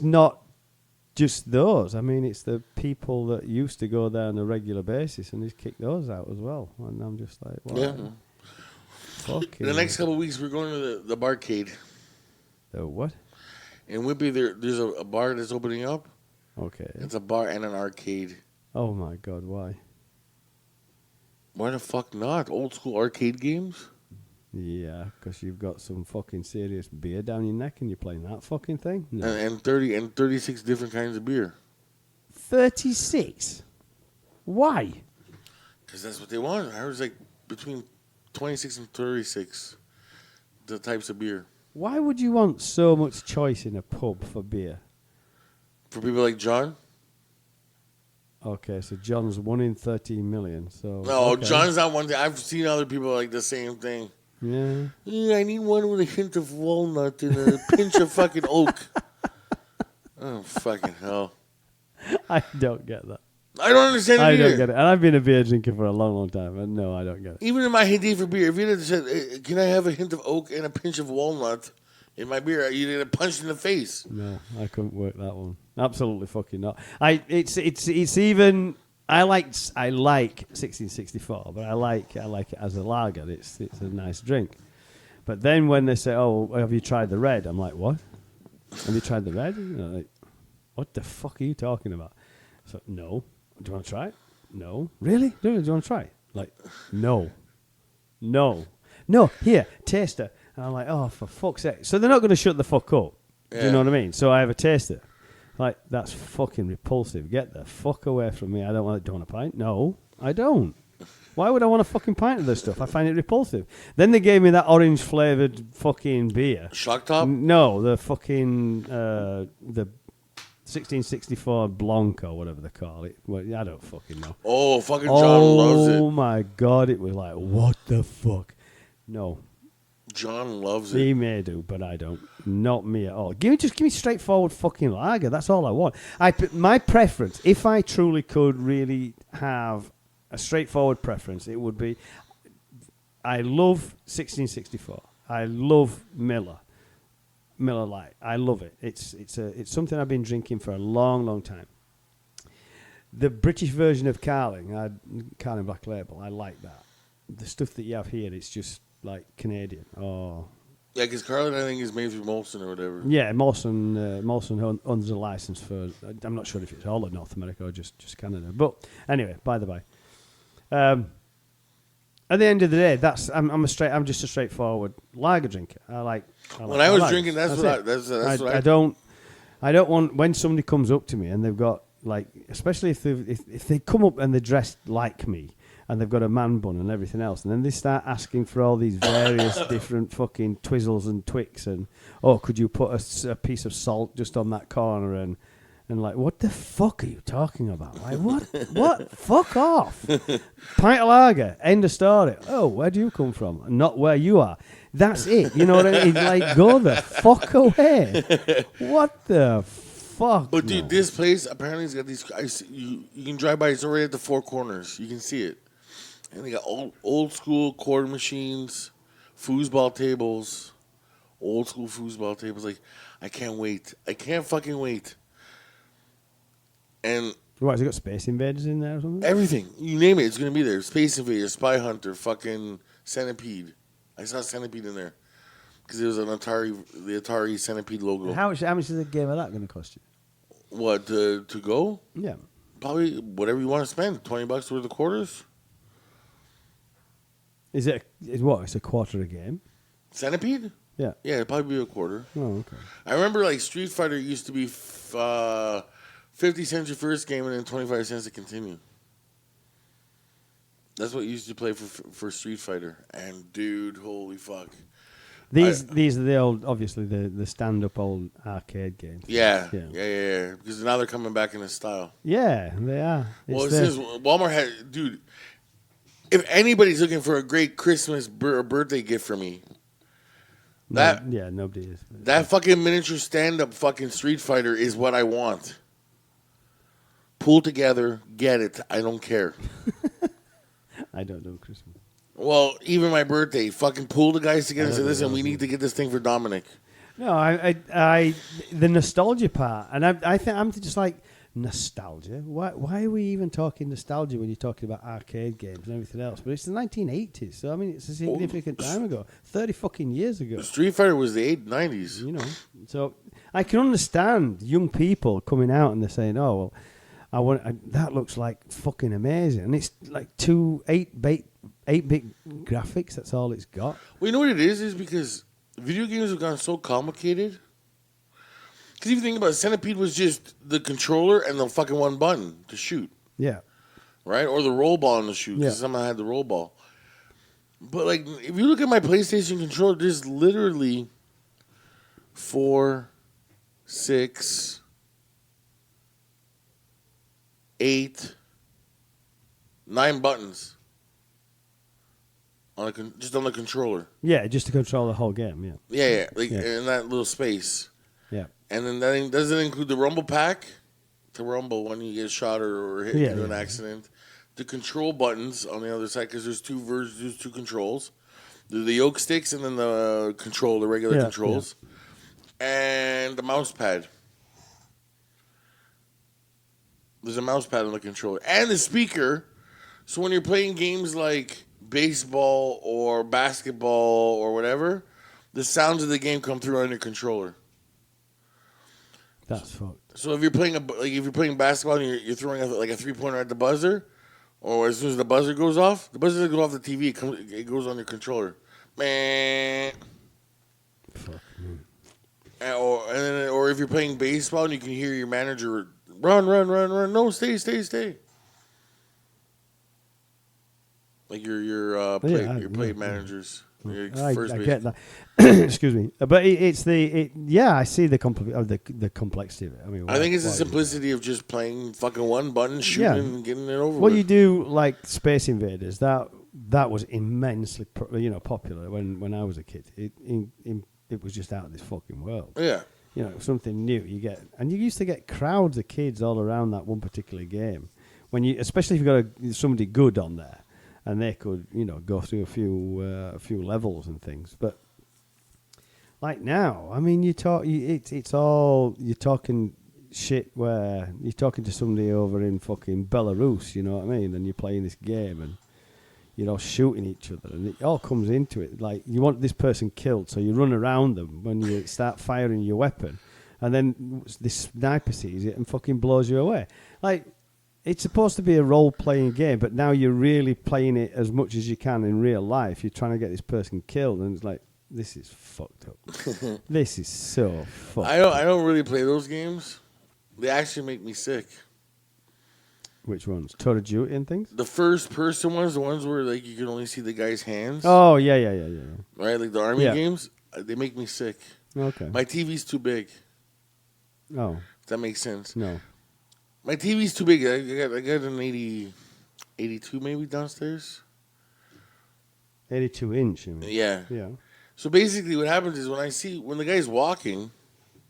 not just those. I mean, it's the people that used to go there on a regular basis, and he's kicked those out as well. And I'm just like, wow. Yeah. The next couple of weeks, we're going to the barcade. The what? In Whitby, there's a bar that's opening up. Okay. It's a bar and an arcade. Oh, my God, why? Why the fuck not? Old school arcade games? Yeah, because you've got some fucking serious beer down your neck and you're playing that fucking thing? No. And 36 different kinds of beer. 36? Why? Because that's what they want. I was like between 26 and 36, the types of beer. Why would you want so much choice in a pub for beer? For people like John? Okay, so John's 1 in 13 million. So no, okay. John's not one thing. I've seen other people like the same thing. Yeah, I need one with a hint of walnut and a pinch of fucking oak. Oh, fucking hell. I don't get that. I don't understand it either. I don't get it. And I've been a beer drinker for a long, long time, and no, I don't get it. Even in my hint for beer, if you had said, can I have a hint of oak and a pinch of walnut in my beer, you'd get punched in the face. No, I couldn't work that one. Absolutely fucking not. It's even... I like 1664, but I like it as a lager. It's a nice drink. But then when they say, "Oh, have you tried the red?" I'm like, "What?" Have you tried the red? Like, what the fuck are you talking about? So, no. Do you want to try it? No. Really? Do you want to try it? Like, no. No. No. Here, taster. And I'm like, oh, for fuck's sake. So they're not going to shut the fuck up. Do you know what I mean? So I have a taster. Like, that's fucking repulsive. Get the fuck away from me. I don't want a pint. No, I don't. Why would I want a fucking pint of this stuff? I find it repulsive. Then they gave me that orange flavoured fucking beer. Shock Top? No, the fucking, the 1664 Blanc or whatever they call it. Well, I don't fucking know. Oh, fucking John loves it. Oh my God, it was like, what the fuck? No. John loves it. He may do, but I don't. Not me at all. Just give me straightforward fucking lager. That's all I want. My preference, if I truly could really have a straightforward preference, it would be, I love 1664. I love Miller Lite. I love it. It's something I've been drinking for a long, long time. The British version of Carling, Carling Black Label, I like that. The stuff that you have here, it's just like Canadian. Oh, yeah, because Carlin, I think, is made through Molson or whatever. Yeah, Molson owns a license for. I'm not sure if it's all of North America or just Canada. But anyway, by the by, at the end of the day, I'm just a straightforward lager drinker. When I was drinking, that's what I don't want when somebody comes up to me and they've got like, especially if they come up and they're dressed like me. And they've got a man bun and everything else. And then they start asking for all these various different fucking Twizzles and Twix. And, oh, could you put a piece of salt just on that corner? And like, what the fuck are you talking about? Like, what? Fuck off. Pint of lager. End of story. Oh, where do you come from? Not where you are. That's it. You know what I mean? Like, go the fuck away. What the fuck? But, dude, this place, apparently, has got these... You can drive by. It's already at the Four Corners. You can see it. And they got old school quarter machines, foosball tables, old school foosball tables. Like, I can't wait. I can't fucking wait. And what, has it got Space Invaders in there or something? Everything. You name it, it's going to be there. Space Invaders, Spy Hunter, fucking Centipede. I saw Centipede in there. Because it was the Atari Centipede logo. How much is a game of that going to cost you? What, to go? Yeah. Probably whatever you want to spend. $20 worth of quarters. It's a quarter a game? Centipede? Yeah. Yeah, it'd probably be a quarter. Oh, okay. I remember like Street Fighter used to be 50 cents your first game and then 25 cents to continue. That's what you used to play for Street Fighter. And dude, holy fuck. These are the old, obviously the stand-up old arcade games. Yeah. Because now they're coming back in this style. Yeah, they are. Since Walmart had, dude, if anybody's looking for a great Christmas birthday gift for me, nobody is. That fucking miniature stand-up fucking Street Fighter is what I want. Pull together, get it. I don't care. I don't know Christmas. Well, even my birthday, fucking pull the guys together and say, listen, we need to get this thing for Domenic. No, I the nostalgia part, and I think I'm just like, nostalgia? Why are we even talking nostalgia when you're talking about arcade games and everything else? But it's the 1980s, so I mean, it's a significant time ago, 30 fucking years ago. Street Fighter was the 90s. You know, so I can understand young people coming out and they're saying, "Oh, well, that looks like fucking amazing," and it's like 8-bit graphics. That's all it's got. Well, you know what it is because video games have gotten so complicated. Because if you think about it, Centipede was just the controller and the fucking one button to shoot. Yeah. Right? Or the roll ball on the shoot, because somehow had the roll ball. But, like, if you look at my PlayStation controller, there's literally 4, 6, 8, 9 buttons. Just on the controller. Yeah, just to control the whole game, yeah. Yeah. Like, in that little space. Yeah. And then that doesn't include the rumble pack to rumble when you get shot or hit into an accident. The control buttons on the other side, because there's two versions, there's two controls. There's the yoke sticks and then the regular controls. Yeah. And the mouse pad. There's a mouse pad on the controller. And the speaker. So when you're playing games like baseball or basketball or whatever, the sounds of the game come through on your controller. That's fucked. So if you're playing basketball and you're throwing like a 3-pointer at the buzzer, or as soon as the buzzer goes off, the buzzer doesn't go off the TV. It goes on your controller. Man. Fuck. Or if you're playing baseball and you can hear your manager run. No, stay. Like your play managers. I get that. Excuse me, but I see the complexity of it. I mean, I think it's the simplicity of just playing fucking one button, shooting, and getting it over. What with. you do, like Space Invaders, that was immensely popular when I was a kid. It was just out of this fucking world. Yeah. Something new you get, and you used to get crowds of kids all around that one particular game. Especially if you got somebody good on there, and they could, go through a few levels and things. But like now, I mean, you're talking shit where you're talking to somebody over in fucking Belarus, you know what I mean? And you're playing this game and you're all shooting each other, and it all comes into it. Like, you want this person killed, so you run around them when you start firing your weapon, and then this sniper sees it and fucking blows you away. Like, it's supposed to be a role-playing game, but now you're really playing it as much as you can in real life. You're trying to get this person killed, and it's like, this is fucked up. This is so fucked up. I don't really play those games. They actually make me sick. Which ones? Total of Duty and things? The first-person ones, the ones where like you can only see the guy's hands. Oh, yeah. Right, like the army games, they make me sick. Okay. My TV's too big. Oh. If that makes sense. No. My TV's too big. I got an 82 maybe downstairs. 82-inch. You mean? Yeah. Yeah. So basically what happens is when the guy's walking,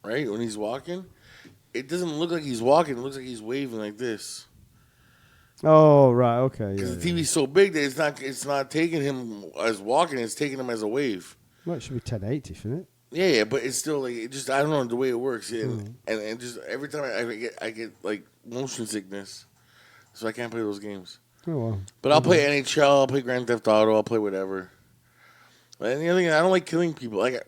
right, when he's walking, it doesn't look like he's walking. It looks like he's waving like this. Oh, right, okay. Because the TV's so big that it's not taking him as walking, it's taking him as a wave. Well, it should be 1080, shouldn't it? Yeah, but it's still like I don't know the way it works, and just every time I get like motion sickness, so I can't play those games. Oh well. But I'll play NHL, I'll play Grand Theft Auto, I'll play whatever. But the other thing, I don't like killing people. I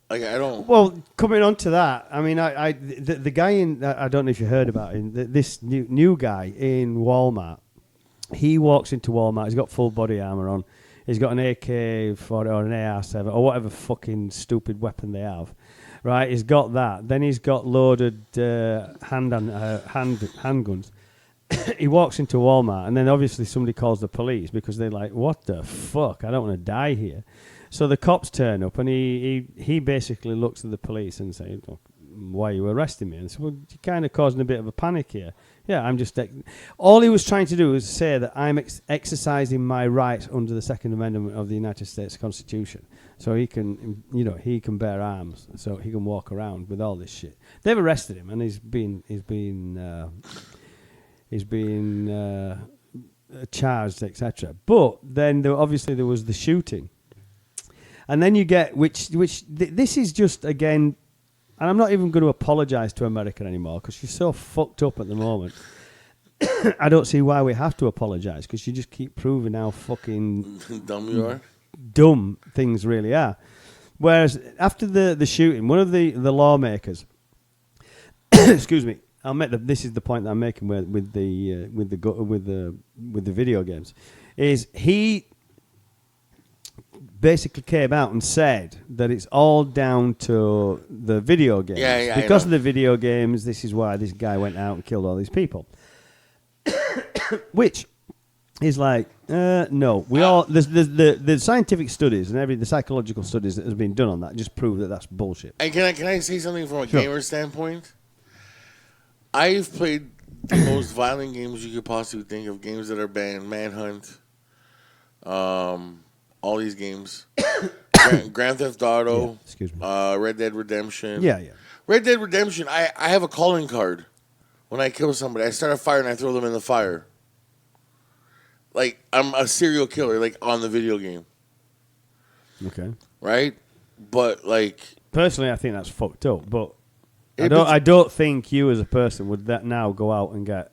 don't. Well, coming on to that, I mean, the guy I don't know if you heard about him. This new guy in Walmart. He walks into Walmart. He's got full body armor on. He's got an AK-40 or an AR-7 or whatever fucking stupid weapon they have, right? He's got that. Then he's got loaded handguns. He walks into Walmart, and then obviously somebody calls the police because they're like, "What the fuck? I don't want to die here." So the cops turn up, and he basically looks at the police and says, "Why are you arresting me?" And said, "Well, you're kind of causing a bit of a panic here." Yeah, I'm just... all he was trying to do was say that I'm exercising my rights under the Second Amendment of the United States Constitution. So he can, he can bear arms, so he can walk around with all this shit. They've arrested him, and he's been charged, etc. But then obviously there was the shooting. And then you get, this is just, again... And I'm not even going to apologise to America anymore because she's so fucked up at the moment. I don't see why we have to apologise because you just keep proving how fucking dumb you are. Dumb things really are. Whereas after the shooting, one of the lawmakers, excuse me, this is the point that I'm making with the video games, is he basically came out and said that it's all down to the video games. Yeah, because of the video games, this is why this guy went out and killed all these people. Which is like, no. The scientific studies and the psychological studies that has been done on that just prove that that's bullshit. And can I say something from a gamer standpoint? I've played the most violent games you could possibly think of, games that are banned, Manhunt, all these games. Grand Theft Auto. Excuse me. Red Dead Redemption. Yeah. Red Dead Redemption, I have a calling card. When I kill somebody, I start a fire and I throw them in the fire. Like, I'm a serial killer, like, on the video game. Okay. Right? But, like... Personally, I think that's fucked up, but I don't think you as a person would now go out and get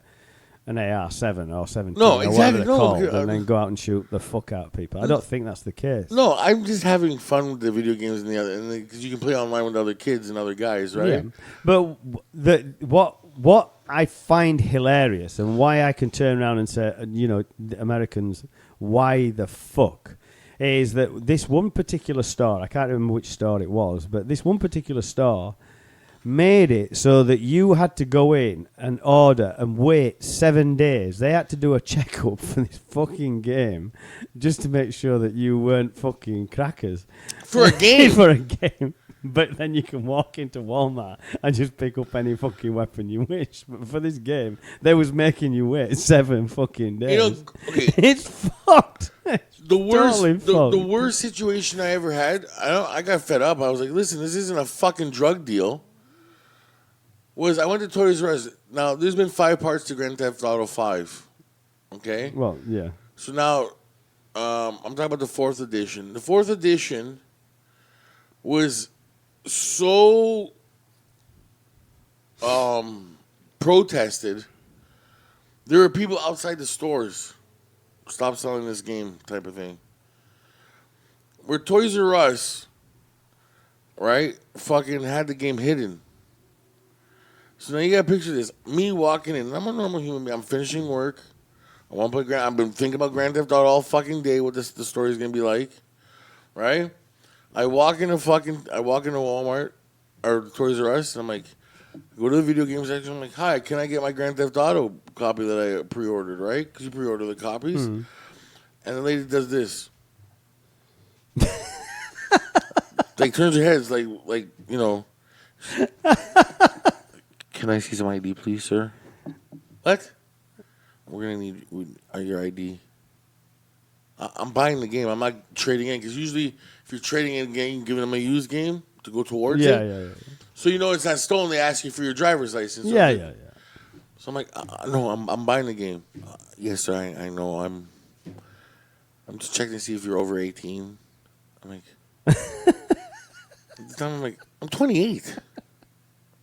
an AR-7 or 17 No, or exactly. whatever they're called, No, and then go out and shoot the fuck out of people. I don't think that's the case. No, I'm just having fun with the video games and the other, because you can play online with other kids and other guys, right? Yeah. But what I find hilarious and why I can turn around and say, the Americans, why the fuck, is that this one particular store, I can't remember which store it was, but this one particular store made it so that you had to go in and order and wait 7 days. They had to do a checkup for this fucking game just to make sure that you weren't fucking crackers. For a game? For a game. But then you can walk into Walmart and just pick up any fucking weapon you wish. But for this game, they was making you wait 7 fucking days. Okay. It's fucked. The worst, Totally fucked. the worst situation I ever had, I got fed up. I was like, listen, this isn't a fucking drug deal. I went to Toys R Us. Now, there's been 5 parts to Grand Theft Auto 5. Okay? Well, yeah. So now, I'm talking about the 4th edition. The 4th edition was so protested. There were people outside the stores. Stop selling this game type of thing. Where Toys R Us, right, fucking had the game hidden. So now you got to picture this. Me walking in. I'm a normal human being. I'm finishing work. I want to play I've been thinking about Grand Theft Auto all fucking day, what the story's going to be like. Right? I walk into Walmart or Toys R Us, and I'm like, go to the video game section. I'm like, hi, can I get my Grand Theft Auto copy that I pre-ordered, right? Because you pre-order the copies. Mm-hmm. And the lady does this. Like, turns her head. It's like can I see some ID, please, sir? What? We're going to need your ID. I'm buying the game. I'm not trading in. Because usually, if you're trading in a game, you're giving them a used game to go towards it. Yeah. So it's not stolen. They ask you for your driver's license. Yeah. So I'm like, no, I'm buying the game. Yes, sir, I know. I'm just checking to see if you're over 18. I'm like, at the time I'm like, I'm 28.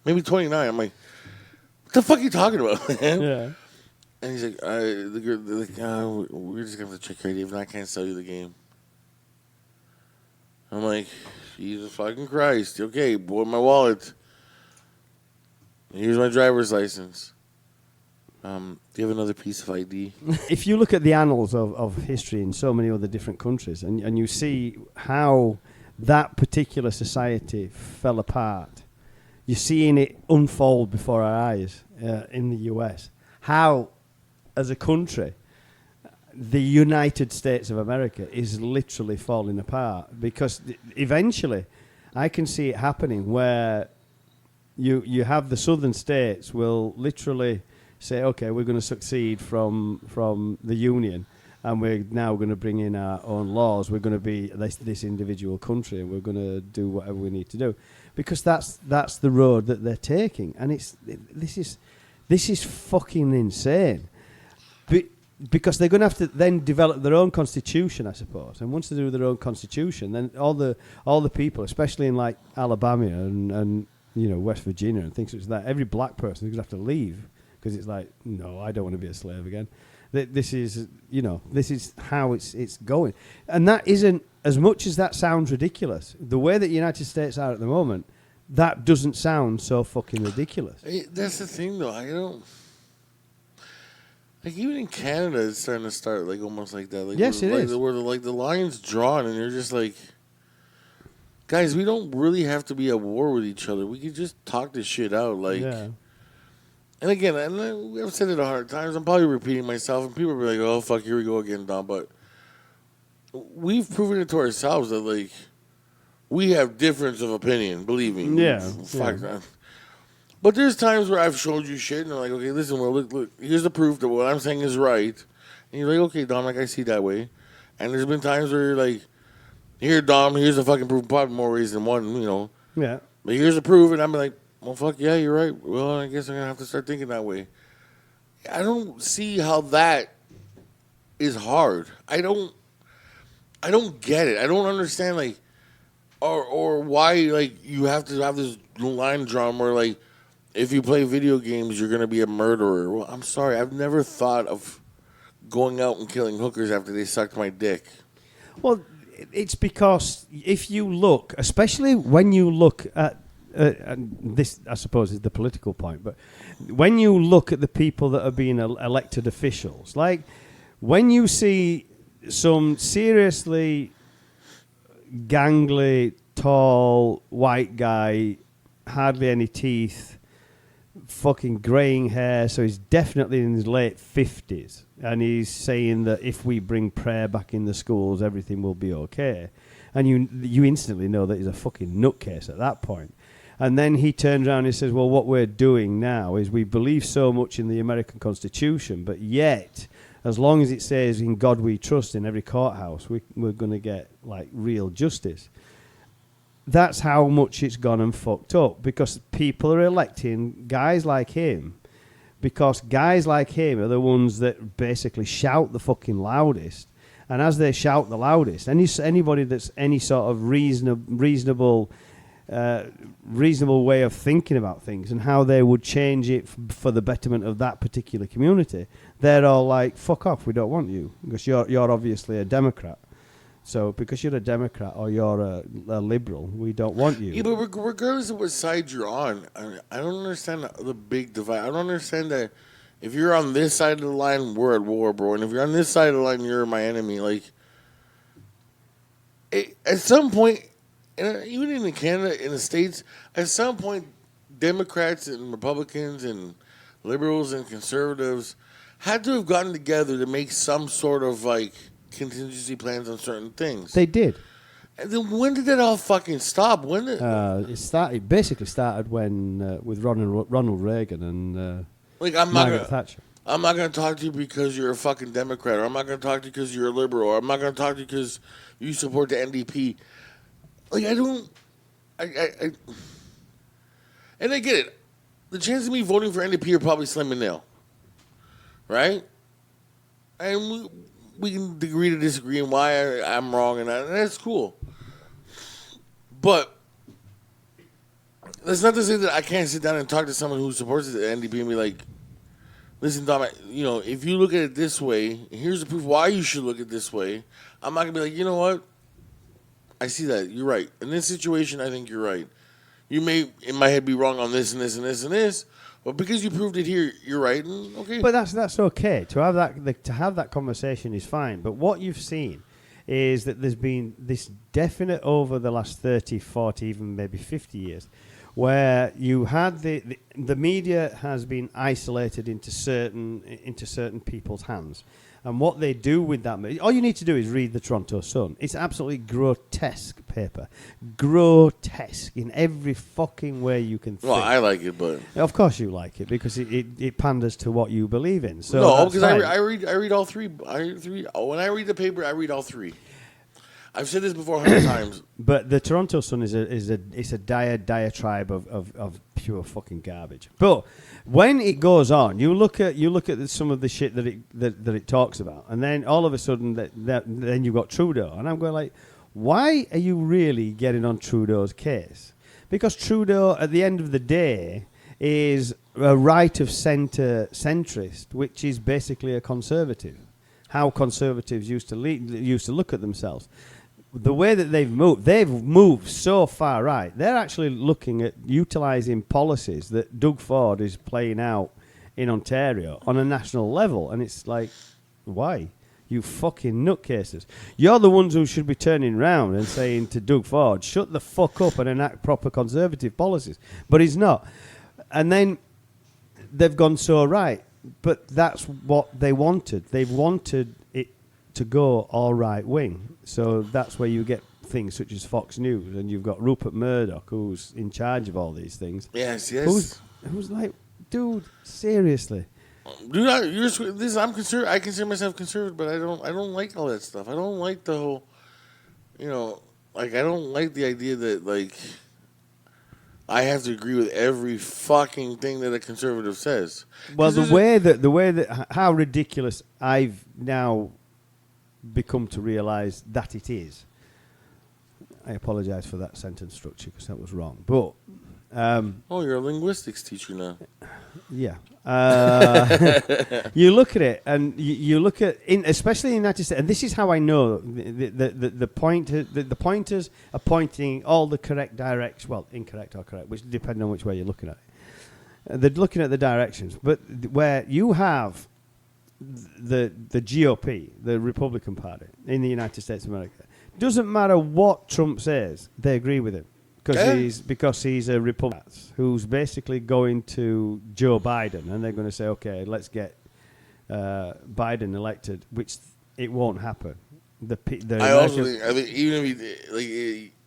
Maybe 29. I'm like, what the fuck are you talking about, man? Yeah. And he's like, they're like, we're just going to have to check your ID. If not, I can't sell you the game. I'm like, Jesus fucking Christ. Okay, boy, my wallet. Here's my driver's license. Do you have another piece of ID? If you look at the annals of history in so many other different countries and you see how that particular society fell apart, you're seeing it unfold before our eyes in the US. How, as a country, the United States of America is literally falling apart because eventually I can see it happening where you have the southern states will literally say, okay, we're going to succeed from the Union and we're now going to bring in our own laws. We're going to be this individual country and we're going to do whatever we need to do. Because that's the road that they're taking. And this is fucking insane. Because they're going to have to then develop their own constitution, I suppose. And once they do their own constitution, then all the people, especially in like Alabama and West Virginia and things such as that, every black person is going to have to leave because it's like, no, I don't want to be a slave again. This is how it's going. And that isn't, as much as that sounds ridiculous, the way that the United States are at the moment, that doesn't sound so fucking ridiculous. That's the thing, though. I don't... Like, even in Canada, it's starting to start, like, almost like that. Like, yes, it is. Where the line's drawn, and you're just like, guys, we don't really have to be at war with each other. We could just talk this shit out. Like, yeah. And again, I've said it 100 times. I'm probably repeating myself, and people will be like, oh, fuck, here we go again, Don. But we've proven it to ourselves that, like, we have difference of opinion, believe me. Yeah. Fuck that. But there's times where I've showed you shit, and I'm like, okay, listen, well, look, here's the proof that what I'm saying is right. And you're like, okay, Dom, like, I see that way. And there's been times where you're like, here, Dom, here's the fucking proof, probably more ways than one, Yeah. But here's the proof, and I'm like, well, fuck, yeah, you're right. Well, I guess I'm going to have to start thinking that way. I don't see how that is hard. I don't get it. I don't understand, like, or why, like, you have to have this line drawn where, like, if you play video games, you're gonna be a murderer. Well, I'm sorry, I've never thought of going out and killing hookers after they sucked my dick. Well, it's because if you look, especially when you look at, and this, I suppose, is the political point, but when you look at the people that are being elected officials, like when you see some seriously gangly, tall, white guy, hardly any teeth, fucking greying hair, so he's definitely in his late 50s, and he's saying that if we bring prayer back in the schools, everything will be okay. And you instantly know that he's a fucking nutcase at that point. And then he turns around and says, well, what we're doing now is we believe so much in the American Constitution, but yet, as long as it says in God we trust in every courthouse, we're going to get like real justice. That's how much it's gone and fucked up, because people are electing guys like him, because guys like him are the ones that basically shout the fucking loudest. And as they shout the loudest, anybody that's any sort of reasonable way of thinking about things and how they would change it for the betterment of that particular community, they're all like, fuck off, we don't want you, because you're obviously a Democrat. So because you're a Democrat or you're a liberal, we don't want you. Yeah, but regardless of what side you're on, I don't understand the big divide. I don't understand that if you're on this side of the line, we're at war, bro. And if you're on this side of the line, you're my enemy. Like, at some point, even in Canada, in the States, at some point, Democrats and Republicans and liberals and conservatives had to have gotten together to make some sort of, like, contingency plans on certain things. They did. And then when did that all fucking stop? When did it basically started when with Ronald Reagan and Margaret Thatcher. I'm not going to talk to you because you're a fucking Democrat, or I'm not going to talk to you because you're a liberal, or I'm not going to talk to you because you support the NDP. Like, and I get it. The chances of me voting for NDP are probably slim and nil, right? And we can agree to disagree on why I'm wrong, and that's cool. But that's not to say that I can't sit down and talk to someone who supports the NDP and be like, listen, Dom, if you look at it this way, here's the proof why you should look at it this way. I'm not going to be like, you know what? I see that. You're right. In this situation, I think you're right. You may, in my head, be wrong on this and this and this and this, but because you proved it here, you're right. And okay. But that's okay. To have that conversation is fine. But what you've seen is that there's been this definite over the last 30, 40, even maybe 50 years, where you had the media has been isolated into certain people's hands. And what they do with that, all you need to do is read the Toronto Sun. It's absolutely grotesque paper. Grotesque in every fucking way you can think. Well, I like it, but... Of course you like it, because it panders to what you believe in. So no, because I read all three. When I read the paper, I read all three. I've said this before 100 times. But the Toronto Sun is a diatribe of pure fucking garbage. But when it goes on, you look at some of the shit that it talks about, and then all of a sudden then you've got Trudeau, and I'm going like, why are you really getting on Trudeau's case? Because Trudeau, at the end of the day, is a right of centre centrist, which is basically a conservative. How conservatives used to look at themselves. The way that they've moved so far right. They're actually looking at utilising policies that Doug Ford is playing out in Ontario on a national level. And it's like, why? You fucking nutcases. You're the ones who should be turning around and saying to Doug Ford, shut the fuck up and enact proper conservative policies. But he's not. And then they've gone so right. But that's what they wanted. They wanted it to go all right wing. So that's where you get things such as Fox News, and you've got Rupert Murdoch, who's in charge of all these things. Yes. Who's like, dude, seriously. Dude, I'm conservative. I consider myself conservative, but I don't like all that stuff. I don't like the whole, I don't like the idea that like I have to agree with every fucking thing that a conservative says. Well, the way that how ridiculous I've now become to realise that it is. I apologise for that sentence structure because that was wrong. But Oh, you're a linguistics teacher now. Yeah. You look at it, and you look at, especially in the United States, and this is how I know the pointers are pointing all the correct directions. Well, incorrect or correct, which depending on which way you're looking at it. They're looking at the directions, but where you have the GOP, the Republican Party in the United States of America, doesn't matter what Trump says, they agree with him. Because he's a Republican who's basically going to Joe Biden, and they're going to say, okay, let's get Biden elected, which it won't happen. I also think even if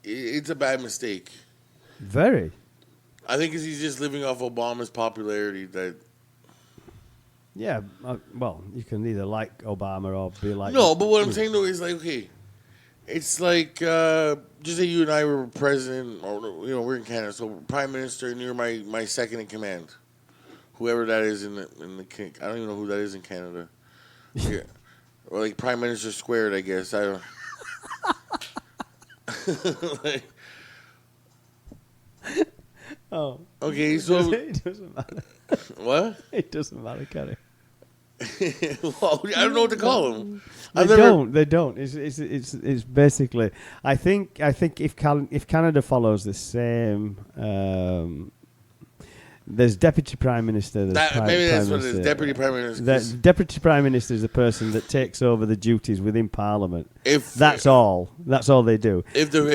it's a bad mistake. Very. I think because he's just living off Obama's popularity. Yeah, well, you can either like Obama or be like. No, but what I'm saying though is like, okay, it's like just say you and I were president, or we're in Canada, so prime minister, and you're my second in command, whoever that is in the I don't even know who that is in Canada. Yeah, or like prime minister squared, I guess. I don't. Like, oh. Okay, so it doesn't matter. What? It doesn't matter, can it? Well, I don't know what to call them. They don't. It's basically. I think if Canada follows the same. There's deputy prime minister. Maybe that's what it is. Deputy prime minister. Deputy prime minister is the person that takes over the duties within Parliament. That's all they do. If the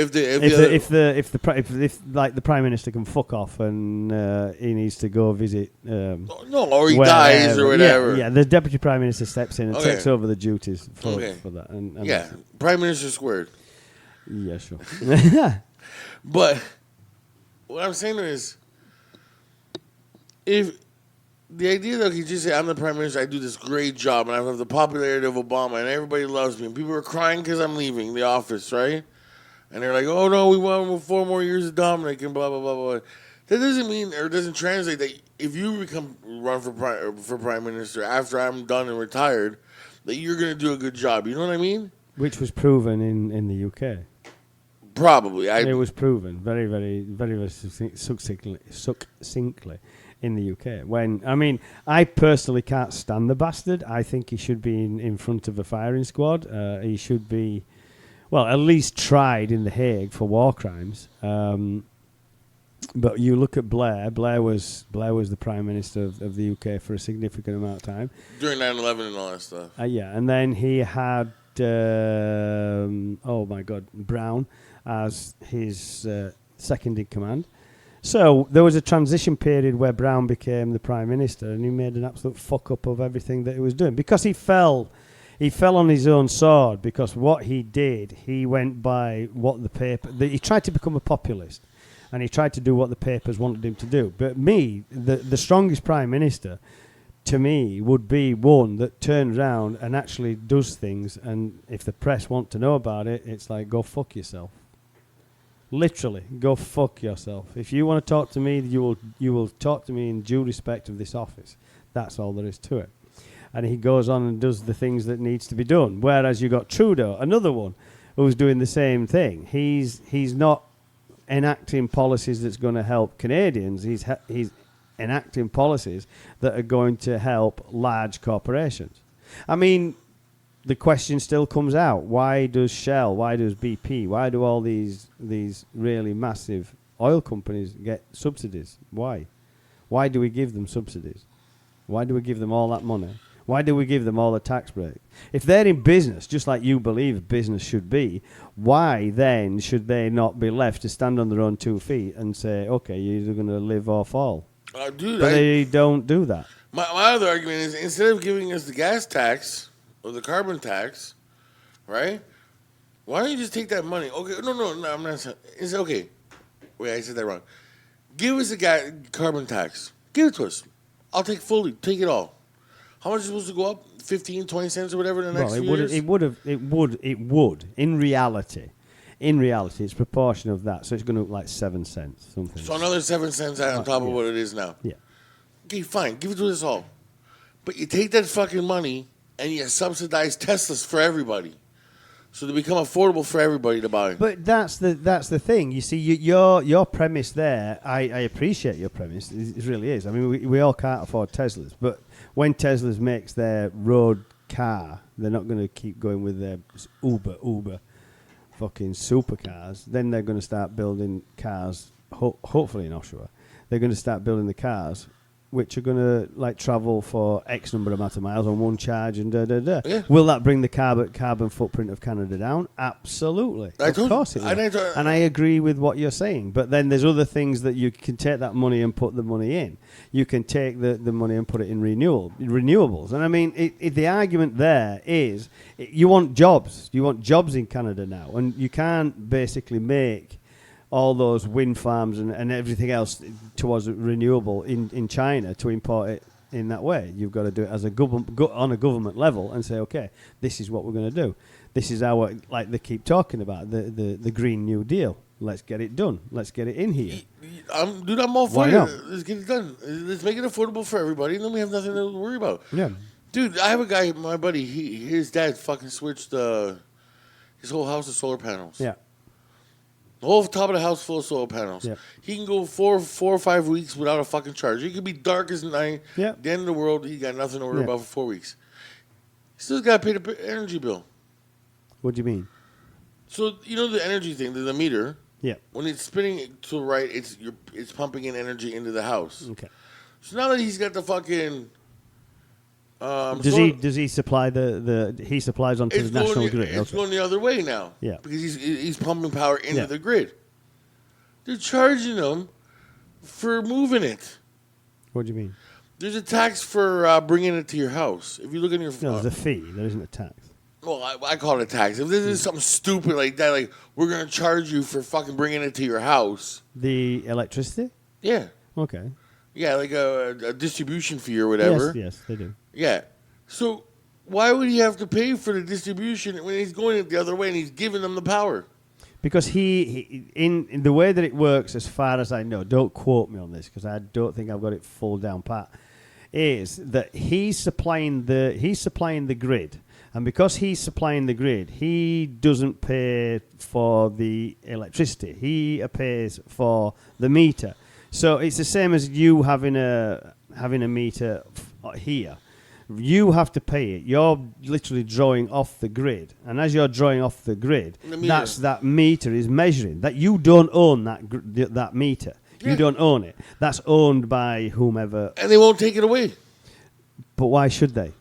prime minister can fuck off and he needs to go visit. Or he dies or whatever. Yeah, the deputy prime minister steps in and takes over the duties for that. And yeah, prime minister squared. Yeah, sure. But what I'm saying is, if the idea that he just say, I'm the prime minister, I do this great job, and I have the popularity of Obama, and everybody loves me, and people are crying because I'm leaving the office, right? And they're like, oh, no, we want 4 more years of Domenic, and blah, blah, blah, blah. That doesn't mean, or doesn't translate that if you run for prime minister after I'm done and retired, that you're going to do a good job. You know what I mean? Which was proven in the UK. Probably. It was proven very, very, very, very succinctly in the UK. I personally can't stand the bastard. I think he should be in front of a firing squad. He should be, well, at least tried in The Hague for war crimes. But you look at Blair. Blair was the prime minister of the UK for a significant amount of time during 9/11 and all that stuff. Yeah, and then he had Brown as his second in command. So there was a transition period where Brown became the prime minister, and he made an absolute fuck up of everything that he was doing because he fell on his own sword. Because what he did, he went by what he tried to become a populist, and he tried to do what the papers wanted him to do. But the strongest prime minister, to me, would be one that turns around and actually does things. And if the press want to know about it, it's like, go fuck yourself. Literally, go fuck yourself. If you want to talk to me, you will talk to me in due respect of this office. That's all there is to it. And he goes on and does the things that needs to be done. Whereas you got Trudeau, another one, who's doing the same thing. He's not enacting policies that's going to help Canadians. He's enacting policies that are going to help large corporations. I mean, the question still comes out: why does Shell, why does BP, why do all these really massive oil companies get subsidies? Why do we give them subsidies? Why do we give them all that money? Why do we give them all the tax break? If they're in business, just like you believe business should be, why then should they not be left to stand on their own 2 feet and say, okay, you're either going to live or fall? They don't do that. My other argument is, instead of giving us the gas tax or the carbon tax, right? Why don't you just take that money? Okay, no, I'm not saying. It's okay. Wait, I said that wrong. Give us the carbon tax. Give it to us. I'll take it all. How much is it supposed to go up? 15, 20 cents or whatever in the next few years? It would. In reality, it's proportion of that. So it's going to look like 7 cents, something. So another 7 cents on top of what it is now. Yeah. Okay, fine. Give it to us all. But you take that fucking money and you subsidize Teslas for everybody. So they become affordable for everybody to buy. But that's the thing. You see, your premise there, I appreciate your premise. It really is. I mean, we all can't afford Teslas, but when Teslas makes their road car, they're not going to keep going with their Uber fucking supercars. Then they're going to start building cars, hopefully in Oshawa. They're going to start building the cars which are going to like travel for X number amount of miles on one charge and da. Yeah. Will that bring the carbon footprint of Canada down? Absolutely. Of course it will. And I agree with what you're saying. But then there's other things that you can take that money and put the money in. You can take the money and put it in renewables. And I mean, the argument there is you want jobs. You want jobs in Canada now. And you can't basically make all those wind farms and everything else towards renewable in China to import it in that way. You've got to do it as a on a government level and say, okay, this is what we're going to do. This is our, like they keep talking about, the Green New Deal. Let's get it done. Let's get it in here. Dude, I'm all for it. Let's get it done. Let's make it affordable for everybody, and then we have nothing to worry about. Yeah. Dude, I have a guy, my buddy, his dad fucking switched his whole house to solar panels. Yeah. The whole top of the house full of solar panels. Yep. He can go 4 or 5 weeks without a fucking charge. It could be dark as night. Yep. The end of the world. He got nothing to worry about for 4 weeks. He still got to pay the energy bill. What do you mean? So you know the energy thing, the meter. Yeah. When it's spinning to the right, it's pumping in energy into the house. Okay. So now that he's got the fucking. Does he supply he supplies onto the national grid? It's going the other way now. Yeah. Because he's pumping power into the grid. They're charging him for moving it. What do you mean? There's a tax for bringing it to your house. If you look in your no, there's a fee. There isn't a tax. Well, I call it a tax. If this is something stupid like that, like we're gonna charge you for fucking bringing it to your house. The electricity? Yeah. Okay. Yeah, like a distribution fee or whatever. Yes, they do. Yeah. So why would he have to pay for the distribution when he's going it the other way and he's giving them the power? Because he in the way that it works, as far as I know, don't quote me on this because I don't think I've got it full down pat, is that he's supplying the grid. And because he's supplying the grid, he doesn't pay for the electricity. He pays for the meter. So it's the same as you having a meter here. You have to pay it. You're literally drawing off the grid, and as you're drawing off the grid, that meter is measuring. That you don't own that meter. Yeah. You don't own it. That's owned by whomever. And they won't take it away. But why should they?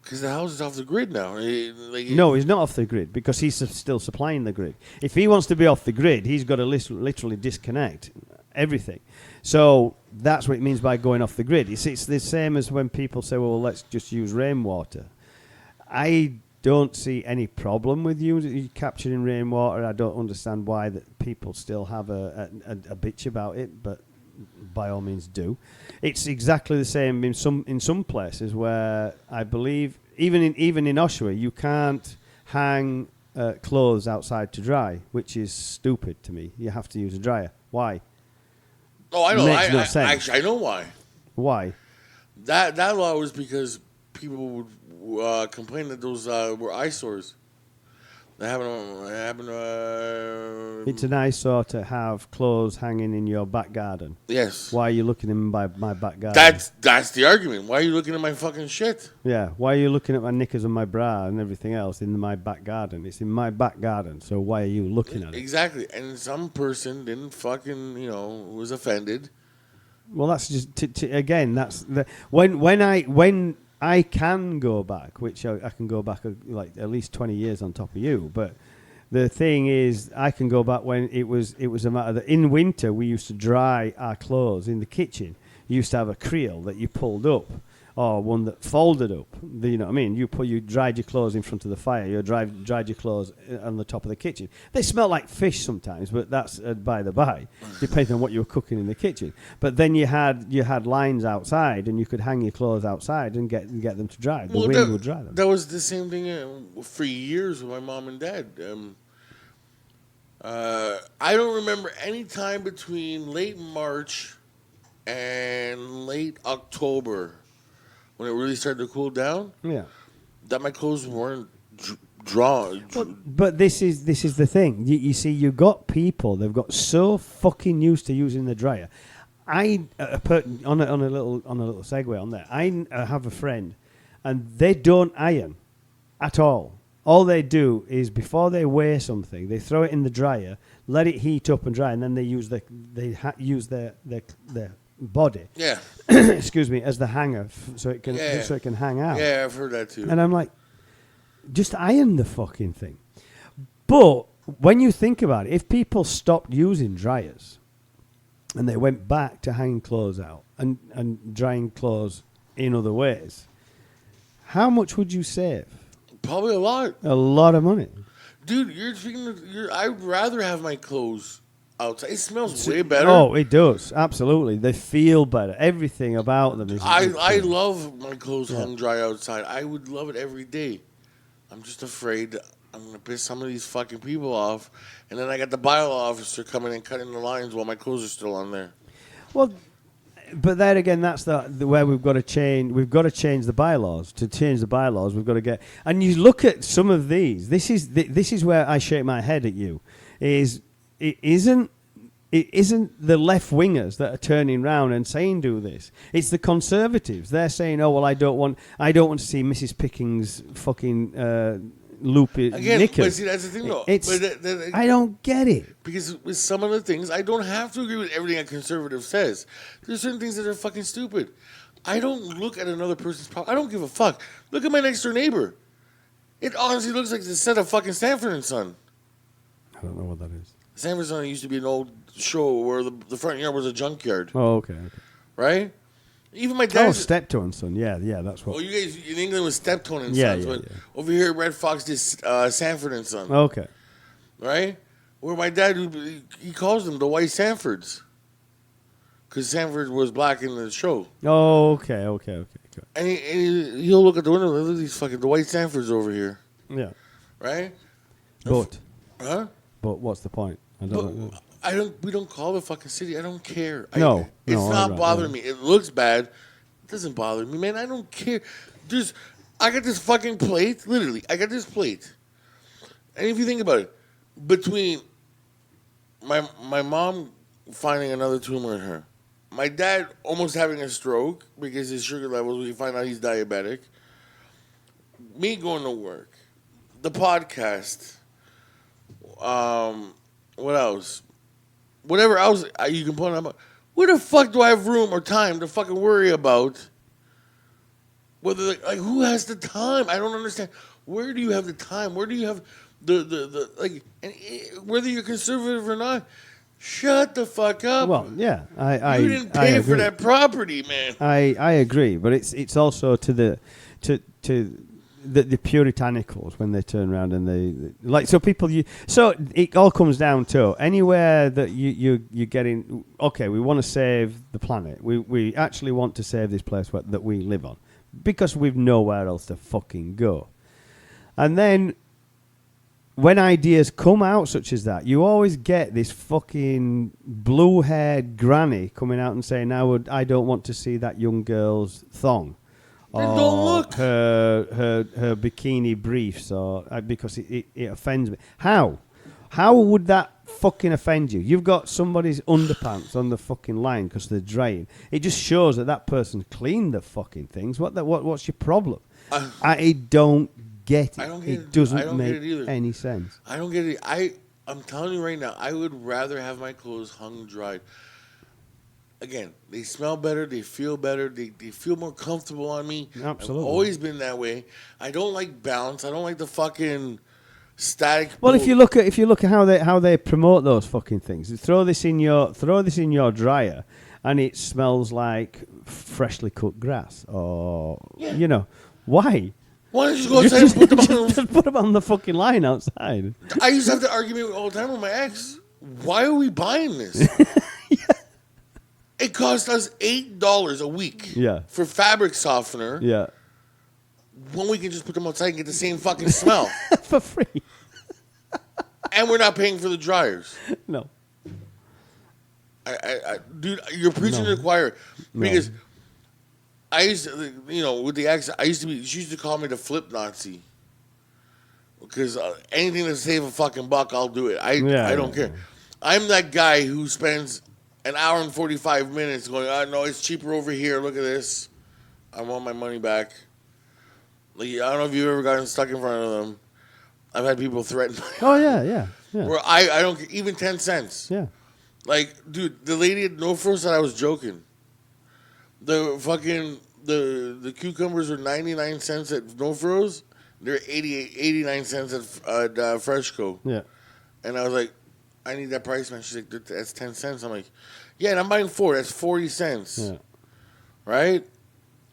Because the house is off the grid now. No, he's not off the grid because he's still supplying the grid. If he wants to be off the grid, he's got to literally disconnect everything. So that's what it means by going off the grid. It's the same as when people say, well, let's just use rainwater. I don't see any problem with you capturing rainwater. I don't understand why that people still have a bitch about it, but by all means do. It's exactly the same in some places where I believe even in Oshawa you can't hang clothes outside to dry, which is stupid to me. You have to use a dryer. Why? Oh, I know. Makes no sense. Actually, I know why. Why? That law was because people would complain that those were eyesores. It's an eyesore to have clothes hanging in your back garden. Yes. Why are you looking in my back garden? That's the argument. Why are you looking at my fucking shit? Yeah. Why are you looking at my knickers and my bra and everything else in my back garden? It's in my back garden. So why are you looking at it? Exactly. And some person didn't fucking, was offended. Well, that's just again. That's the when I can go back, which I can go back like at least 20 years on top of you. But the thing is, I can go back when it was a matter that in winter we used to dry our clothes in the kitchen. You used to have a creel that you pulled up, or one that folded up. You know what I mean? You dried your clothes in front of the fire. You dried your clothes on the top of the kitchen. They smell like fish sometimes, but that's by the by, depending on what you were cooking in the kitchen. But then you had lines outside, and you could hang your clothes outside and get them to dry. The wind would dry them. That was the same thing for years with my mom and dad. I don't remember any time between late March and late October when it really started to cool down. Yeah. That my clothes weren't draw. But this is the thing. You see, you got people. They've got so fucking used to using the dryer. On a little segue on there. I have a friend, and they don't iron at all. All they do is before they weigh something, they throw it in the dryer, let it heat up and dry, and then they use their body. Yeah. Excuse me, as the hanger, so it can hang out. Yeah, I've heard that too. And I'm like, just iron the fucking thing. But when you think about it, if people stopped using dryers and they went back to hanging clothes out and drying clothes in other ways, how much would you save? Probably a lot. A lot of money. Dude, I'd rather have my clothes outside. It smells way better. Oh, it does. Absolutely. They feel better. Everything about them is... I love my clothes hung dry outside. I would love it every day. I'm just afraid I'm going to piss some of these fucking people off. And then I got the bylaw officer coming and cutting the lines while my clothes are still on there. Well... But then again, that's the where we've got to change. We've got to change the bylaws. To change the bylaws, we've got to get. And you look at some of these. This is where I shake my head at you. It isn't the left wingers that are turning round and saying do this. It's the Conservatives. They're saying, oh well, I don't want to see Mrs. Picking's fucking loopy knickers. But see, that's the thing, though. I don't get it. Because with some of the things, I don't have to agree with everything a conservative says. There's certain things that are fucking stupid. I don't look at another person's problem. I don't give a fuck. Look at my next door neighbor. It honestly looks like the set of fucking Sanford and Son. I don't know what that is. Sanford and Son used to be an old show where the front yard was a junkyard. Oh, okay. Right? Even my dad. Oh, Steptoe and Son. Yeah, that's what. Well, you guys in England was Steptoe and yeah, Sons, yeah, but over here Red Fox did Sanford and Son. Okay. Right? Where my dad, he calls them the White Sanfords. Because Sanford was black in the show. Oh, okay. And he'll look at the window, look at these fucking, the White Sanfords over here. Yeah. Right? But. Huh? But what's the point? I don't know. We don't call the fucking city. I don't care. No. It's not bothering me. It looks bad. It doesn't bother me, man. I don't care. I got this fucking plate. Literally, I got this plate. And if you think about it, between my mom finding another tumor in her, my dad almost having a stroke because his sugar levels, we find out he's diabetic, me going to work, the podcast, what else? Whatever else you can put on. Where the fuck do I have room or time to fucking worry about? Whether who has the time? I don't understand. Where do you have the time? Where do you have the whether you're conservative or not? Shut the fuck up. Well, yeah, you didn't pay for that property, man. I agree, but it's also to the puritanicals when they turn around and they so people so it all comes down to anywhere that you're getting. Okay, we want to save the planet. We actually want to save this place that we live on because we've nowhere else to fucking go. And then when ideas come out such as that, you always get this fucking blue-haired granny coming out and saying, I don't want to see that young girl's thong. Don't look. Her bikini briefs, or because it offends me. How would that fucking offend you? You've got somebody's underpants on the fucking line because they're drying. It just shows that person cleaned the fucking things. What's your problem? I don't get it. It doesn't make any sense. I don't get it. I'm telling you right now, I would rather have my clothes hung dried. Again, they smell better, they feel better, they feel more comfortable on me. Absolutely. I've always been that way. I don't like bounce. I don't like the fucking static. Well, if you look at how they promote those fucking things, throw this in your dryer, and it smells like freshly cut grass, or why? Why don't you go outside and put them on? Just put them on the fucking line outside. I used to have the argument all the time with my ex. Why are we buying this? It cost us $8 a week for fabric softener. Yeah. When we can just put them outside and get the same fucking smell. For free. And we're not paying for the dryers. No. Dude, you're preaching to the choir. Because I used to, with the ex, she used to call me the flip Nazi. Because anything to save a fucking buck, I'll do it. I don't care. Yeah. I'm that guy who spends an hour and 45 minutes going, no, it's cheaper over here. Look at this. I want my money back. Like, I don't know if you've ever gotten stuck in front of them. I've had people threaten. Oh yeah. Where I don't even 10 cents. Yeah. Like, dude, the lady at No Frost said I was joking. The fucking the cucumbers are 99 cents at No Frost. They're 89 cents at Freshco. Yeah. And I was like, I need that price, man. She's like, that's 10 cents. I'm like, yeah, and I'm buying 4. That's 40 cents. Yeah. Right?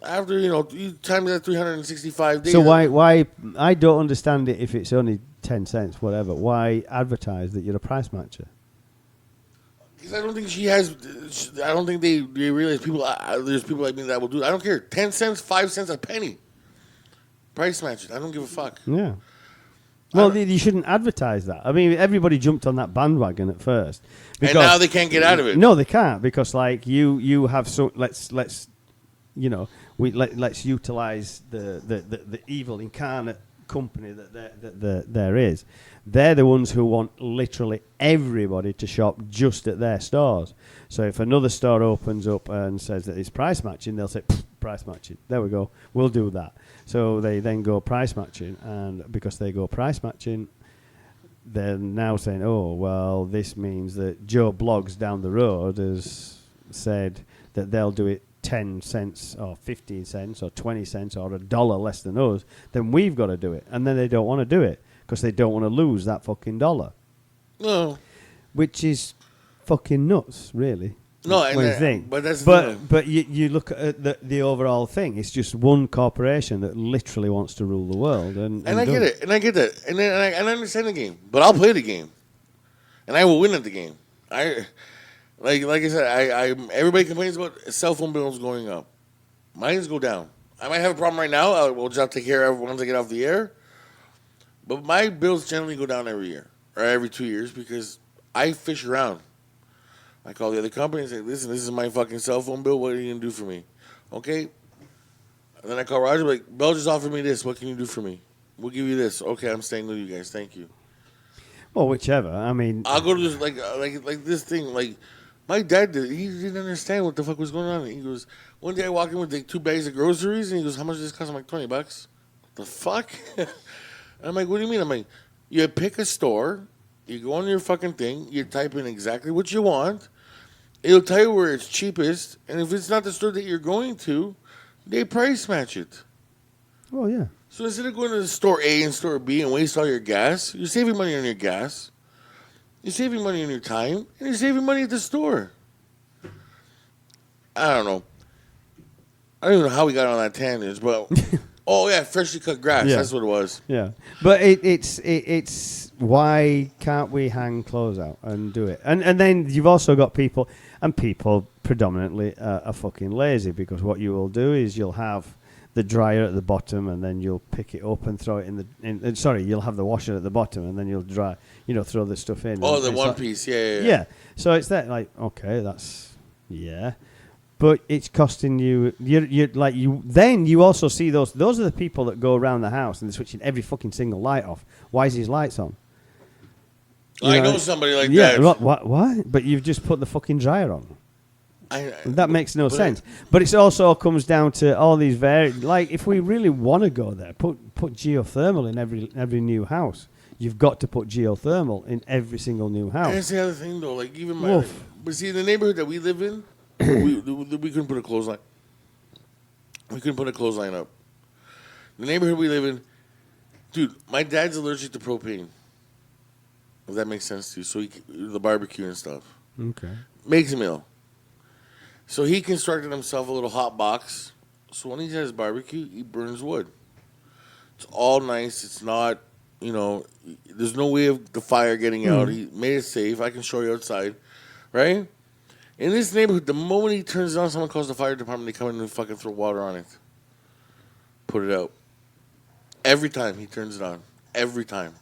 After, you time that 365 days. So why I don't understand it if it's only 10 cents, whatever. Why advertise that you're a price matcher? Because I don't think she has. I don't think they realize people. There's people like me that will do it. I don't care. 10 cents, 5 cents, a penny. Price match it. I don't give a fuck. Yeah. Well, you shouldn't advertise that. I mean, everybody jumped on that bandwagon at first, and now they can't get out of it. No, they can't because, like, you have so. Let's utilize the evil incarnate company that there is. They're the ones who want literally everybody to shop just at their stores. So if another store opens up and says that it's price matching, they'll say price matching. There we go. We'll do that. So they then go price matching, and because they go price matching, they're now saying, oh, well, this means that Joe Blogs down the road has said that they'll do it 10 cents or 15 cents or 20 cents or $1 less than us, then we've got to do it. And then they don't want to do it because they don't want to lose that fucking $1. No. Which is fucking nuts, really. No, what you think. But you look at the overall thing. It's just one corporation that literally wants to rule the world. And I get it. And I get that. And I understand the game. But I'll play the game. And I will win at the game. Like I said, everybody complains about cell phone bills going up. Mine's go down. I might have a problem right now. We'll just take care of it once I get off the air. But my bills generally go down every year or every 2 years because I fish around. I call the other company and say, listen, this is my fucking cell phone bill. What are you going to do for me? Okay. And then I call Roger, like, Bell just offered me this. What can you do for me? We'll give you this. Okay, I'm staying with you guys. Thank you. Well, whichever. I mean, I'll go to this, like this thing. Like, my dad he didn't understand what the fuck was going on. He goes, one day I walk in with like 2 bags of groceries, and he goes, how much does this cost? I'm like, $20. What the fuck? And I'm like, what do you mean? I'm like, you pick a store, you go on your fucking thing, you type in exactly what you want, it'll tell you where it's cheapest, and if it's not the store that you're going to, they price match it. Oh, yeah. So instead of going to the store A and store B and waste all your gas, you're saving money on your gas, you're saving money on your time, and you're saving money at the store. I don't know. I don't even know how we got on that tangent, but... Oh, yeah, freshly cut grass. Yeah. That's what it was. Yeah. But it's why can't we hang clothes out and do it? And then you've also got people, and people predominantly are fucking lazy because what you will do is you'll have the dryer at the bottom and then you'll pick it up and throw it you'll have the washer at the bottom and then you'll throw the stuff in. Oh, the one piece. Yeah. Yeah. So it's that, like, okay, that's, yeah. But it's costing you. Then you also see those. Those are the people that go around the house and they're switching every fucking single light off. Why is his lights on? I know somebody like that. Yeah. What? But you've just put the fucking dryer on. That makes no sense. But it also comes down to all these like if we really want to go there, put geothermal in every new house. You've got to put geothermal in every single new house. And that's the other thing though. Like even but see, the neighborhood that we live in. we couldn't put a clothesline. We couldn't put a clothesline up. The neighborhood we live in, dude, my dad's allergic to propane. If that makes sense to you. So the barbecue and stuff. Okay. Makes him ill. So he constructed himself a little hot box. So when he has barbecue, he burns wood. It's all nice. It's not, there's no way of the fire getting out. He made it safe. I can show you outside. Right? In this neighborhood, the moment he turns it on, someone calls the fire department. They come in and fucking throw water on it. Put it out. Every time he turns it on. Every time.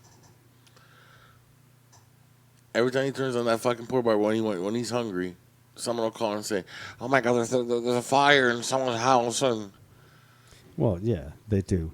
Every time he turns on that fucking pour bar when he's hungry, someone will call and say, "Oh my God, there's a fire in someone's house." And well, yeah, they do.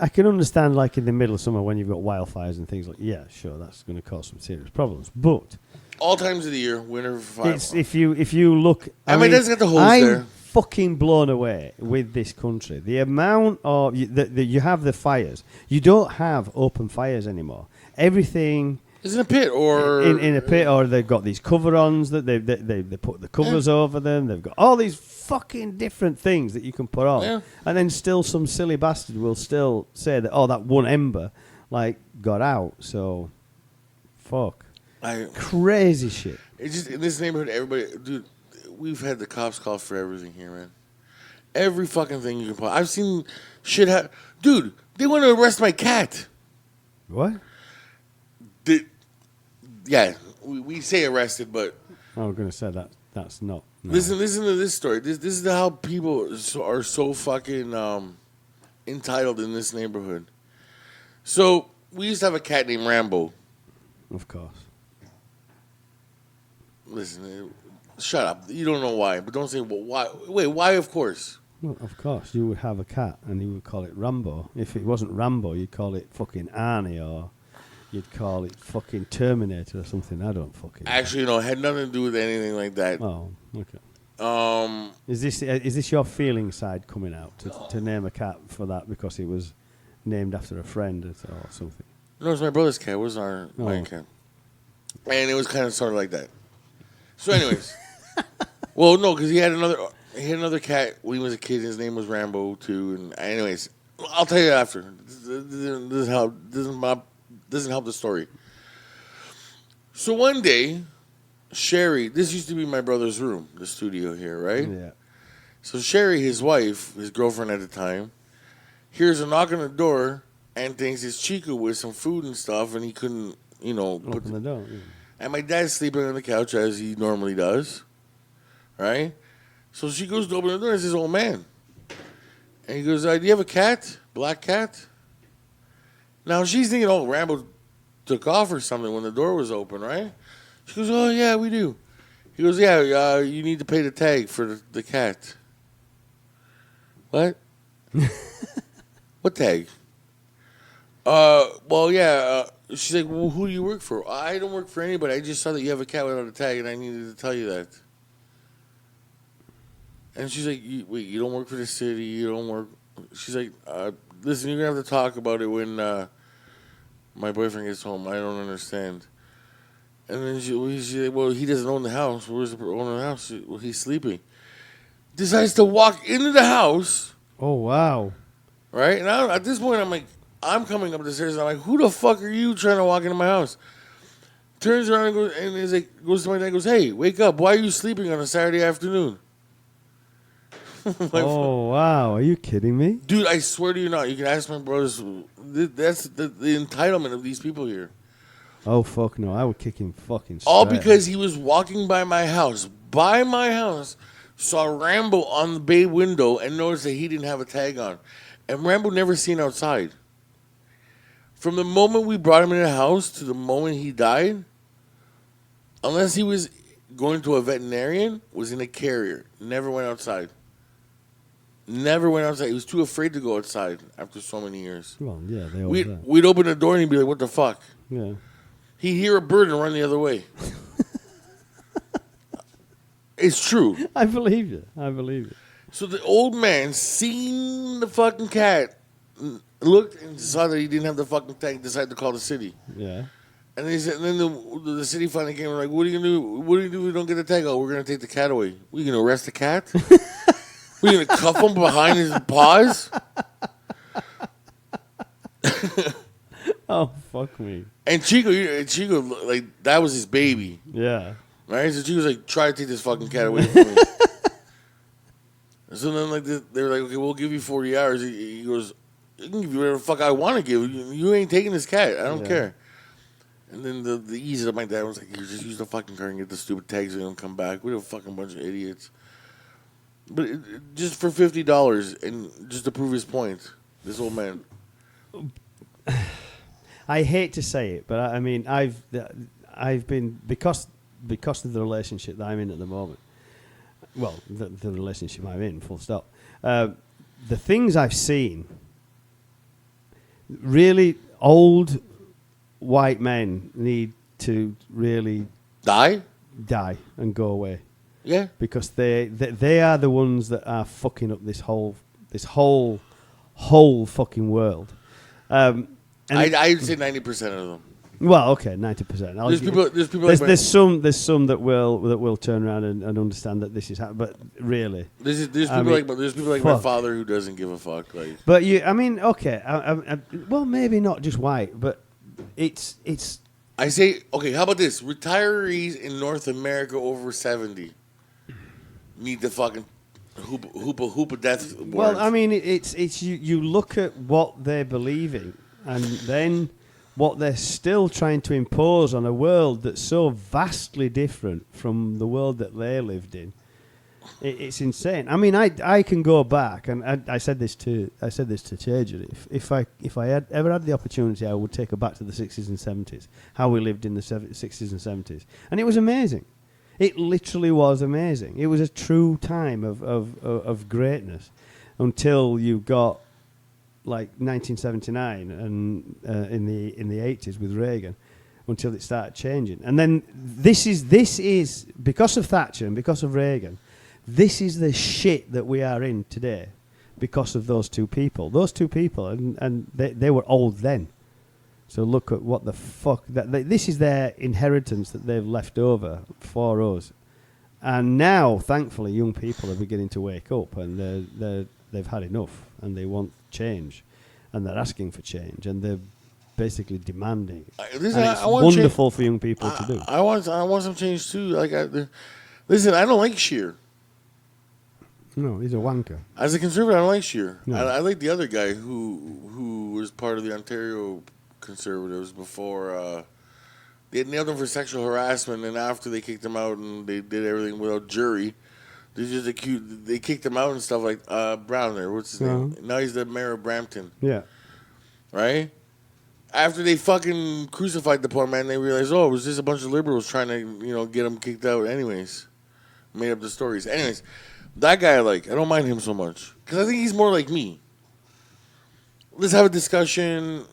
I can understand, like, in the middle of summer when you've got wildfires and things like, yeah, sure, that's going to cause some serious problems. But all times of the year, winter, fire. if you look, and my dad's got the hose I'm there. fucking blown away with this country. The amount of you have the fires. You don't have open fires anymore. Everything is in a pit or in a pit, or they've got these cover-ons that they put the covers over them. They've got all these fucking different things that you can put on, and then still some silly bastard will still say that that one ember like got out. So, fuck, crazy shit. It's just in this neighborhood, everybody, dude. We've had the cops call for everything here, man. Every fucking thing you can put. I've seen shit happen. Dude, they want to arrest my cat. What? We say arrested, but I was going to say that's not. No. Listen to this story. This is how people are so fucking entitled in this neighborhood. So we used to have a cat named Rambo. Of course. Listen, shut up. You don't know why, but don't say why. Wait, why? Of course. Well, of course, you would have a cat and you would call it Rambo. If it wasn't Rambo, you'd call it fucking Arnie, or you'd call it fucking Terminator or something. I don't fucking. Actually, no, it had nothing to do with anything like that. Oh, okay. Is this your feeling side coming out to name a cat for that because it was named after a friend or something? No, it was my brother's cat. It wasn't my cat. And it was kind of sort of like that. So, anyways, well, no, because he had another cat when he was a kid. His name was Rambo too. And anyways, I'll tell you after. This doesn't help the story. So one day, Sherry, this used to be my brother's room, the studio here, right? Yeah. So Sherry, his wife, his girlfriend at the time, hears a knock on the door and thinks it's Chico with some food and stuff, and he couldn't, open the door. Yeah. And my dad's sleeping on the couch as he normally does, right? So she goes to open the door, and it's this old man. And he goes, do you have a cat? Black cat? Now she's thinking, Rambo took off or something when the door was open, right? She goes, oh, yeah, we do. He goes, yeah, you need to pay the tag for the cat. What? What tag? Well, yeah. She's like, well, who do you work for? I don't work for anybody. I just saw that you have a cat without a tag, and I needed to tell you that. And she's like, wait, you don't work for the city? You don't work... She's like, listen, you're going to have to talk about it when my boyfriend gets home. I don't understand. And then she's like, well, he doesn't own the house. Where's the owner of the house? Well, he's sleeping. Decides to walk into the house. Oh, wow. Right? And at this point, I'm like, I'm coming up the stairs, and I'm like, who the fuck are you trying to walk into my house? Turns around and goes to my dad and goes, hey, wake up. Why are you sleeping on a Saturday afternoon? Oh, wow. Are you kidding me? Dude, I swear to you not. You can ask my brothers. That's the entitlement of these people here. Oh, fuck no. I would kick him fucking straight. All because he was walking by my house, saw Rambo on the bay window and noticed that he didn't have a tag on. And Rambo never seen outside. From the moment we brought him in the house to the moment he died, unless he was going to a veterinarian, was in a carrier. Never went outside. Never went outside. He was too afraid to go outside after so many years. Well, yeah, they always are. We'd open the door and he'd be like, what the fuck? Yeah. He'd hear a bird and run the other way. It's true. I believe you. So the old man seen the fucking cat, looked and saw that he didn't have the fucking tag, decided to call the city. Yeah. And then the city finally came and like, what are you gonna do? What do you do if we don't get the tag? Oh, we're gonna take the cat away. We gonna arrest the cat? We gonna cuff him behind his paws? Oh, fuck me. And Chico, like that was his baby. Yeah. Right? So Chico's like, try to take this fucking cat away from me. So then like they were like, okay, we'll give you 40 hours. He goes, I can give you whatever the fuck I want to give you. You ain't taking this cat. I don't care. And then the ease of my dad was like, you just use the fucking car and get the stupid tags so you don't come back. We're a fucking bunch of idiots. But just for $50 and just to prove his point, this old man. I hate to say it, but I mean, I've been because of the relationship that I'm in at the moment. Well, the relationship I'm in, full stop. The things I've seen really old white men need to really Die? die and go away. Yeah. Because they are the ones that are fucking up this whole fucking world. And I'd say 90% of them. well, okay, 90%. There's people. There's some that will turn around and understand that this is happening. But really, There's people like my father who doesn't give a fuck. Like, but I mean, okay, well, maybe not just white, but it's. I say, okay, how about this? Retirees in North America over 70 need the fucking hoop of death. Well, I mean, it's you look at what they're believing, and then what they're still trying to impose on a world that's so vastly different from the world that they lived in. It's insane. I mean, I can go back, and I said this to Chager. If I had ever had the opportunity, I would take her back to the 60s and 70s, how we lived in the 60s and 70s, and it was amazing. It literally was amazing. It was a true time of greatness until you got like 1979 and in the 80s with Reagan, until it started changing. And then this is because of Thatcher and because of Reagan. This is the shit that we are in today because of those two people. Those two people, and they were old then. So look at what the fuck this is their inheritance that they've left over for us. And now, thankfully, young people are beginning to wake up, and they've had enough, and they want change, and they're asking for change, and they're basically demanding. Listen, and it's wonderful for young people to do. I want some change too. Like, listen, I don't like Scheer. No, he's a wanker. As a conservative, I don't like Scheer. No. I like the other guy who was part of the Ontario Conservatives before they nailed him for sexual harassment, and after they kicked him out and they did everything without jury, they kicked him out and stuff like Brown there. What's his name? Now he's the mayor of Brampton. Yeah. Right? After they fucking crucified the poor man, they realized, oh, it was just a bunch of liberals trying to, get him kicked out anyways. Made up the stories. Anyways, that guy I don't mind him so much. Because I think he's more like me. Let's have a discussion.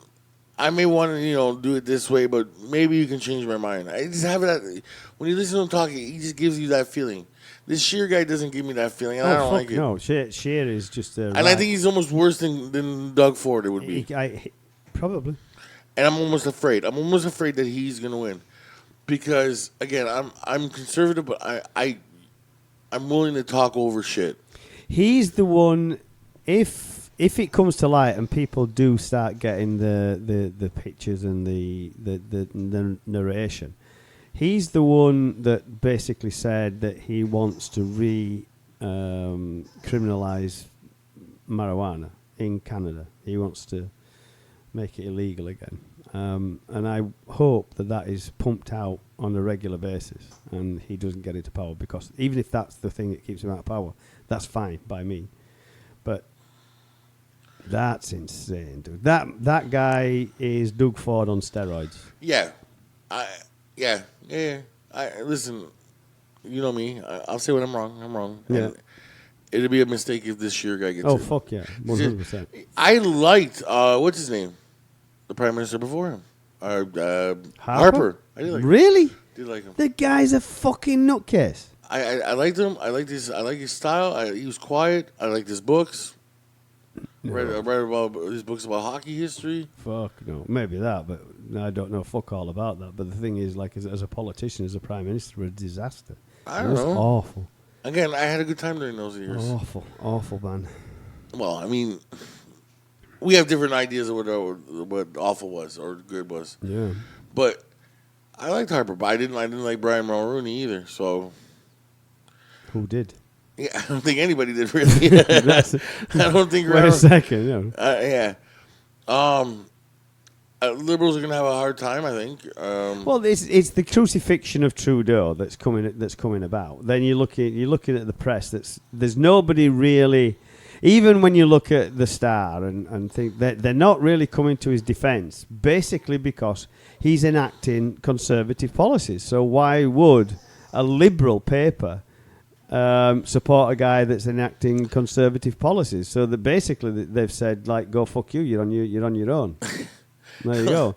I may want to, do it this way, but maybe you can change my mind. I just have that. When you listen to him talking, he just gives you that feeling. This Scheer guy doesn't give me that feeling, and I don't like it. No, Scheer is just a... And I think he's almost worse than Doug Ford, it would be. Probably. And I'm almost afraid. I'm almost afraid that he's going to win. Because, again, I'm conservative, but I'm willing to talk over shit. He's the one, if it comes to light and people do start getting the pictures and the narration, he's the one that basically said that he wants to criminalize marijuana in Canada. He wants to make it illegal again. And I hope that is pumped out on a regular basis and he doesn't get into power, because even if that's the thing that keeps him out of power, that's fine by me. But that's insane, dude. That guy is Doug Ford on steroids. Yeah. Listen, you know me. I'll say when I'm wrong. I'm wrong. Yeah. And it'd be a mistake if this Scheer guy gets Oh, it. fuck yeah. 100%. I liked, what's his name? The Prime Minister before him. Harper. I did like him. Really? Did like him. The guy's a fucking nutcase. I liked him. I like his style. He was quiet. I liked his books. No. Read about his books about hockey history. Fuck no. Maybe that, but I don't know fuck all about that. But the thing is, as a politician, as a Prime Minister, a disaster. I don't know. Awful. Again, I had a good time during those years. Awful, man. Well, I mean, we have different ideas of what awful was or good was. Yeah. But I liked Harper, but I didn't like Brian Mulroney either. So who did? Yeah, I don't think anybody did really. I don't think. Wait a second. Yeah. Liberals are gonna have a hard time, I think. Well, it's the crucifixion of Trudeau that's coming about. Then you're looking at the press. There's nobody really. Even when you look at the Star and think that they're not really coming to his defence, basically because he's enacting conservative policies. So why would a liberal paper support a guy that's enacting conservative policies. So that basically they've said, like, go fuck you. You're on your own. There you go.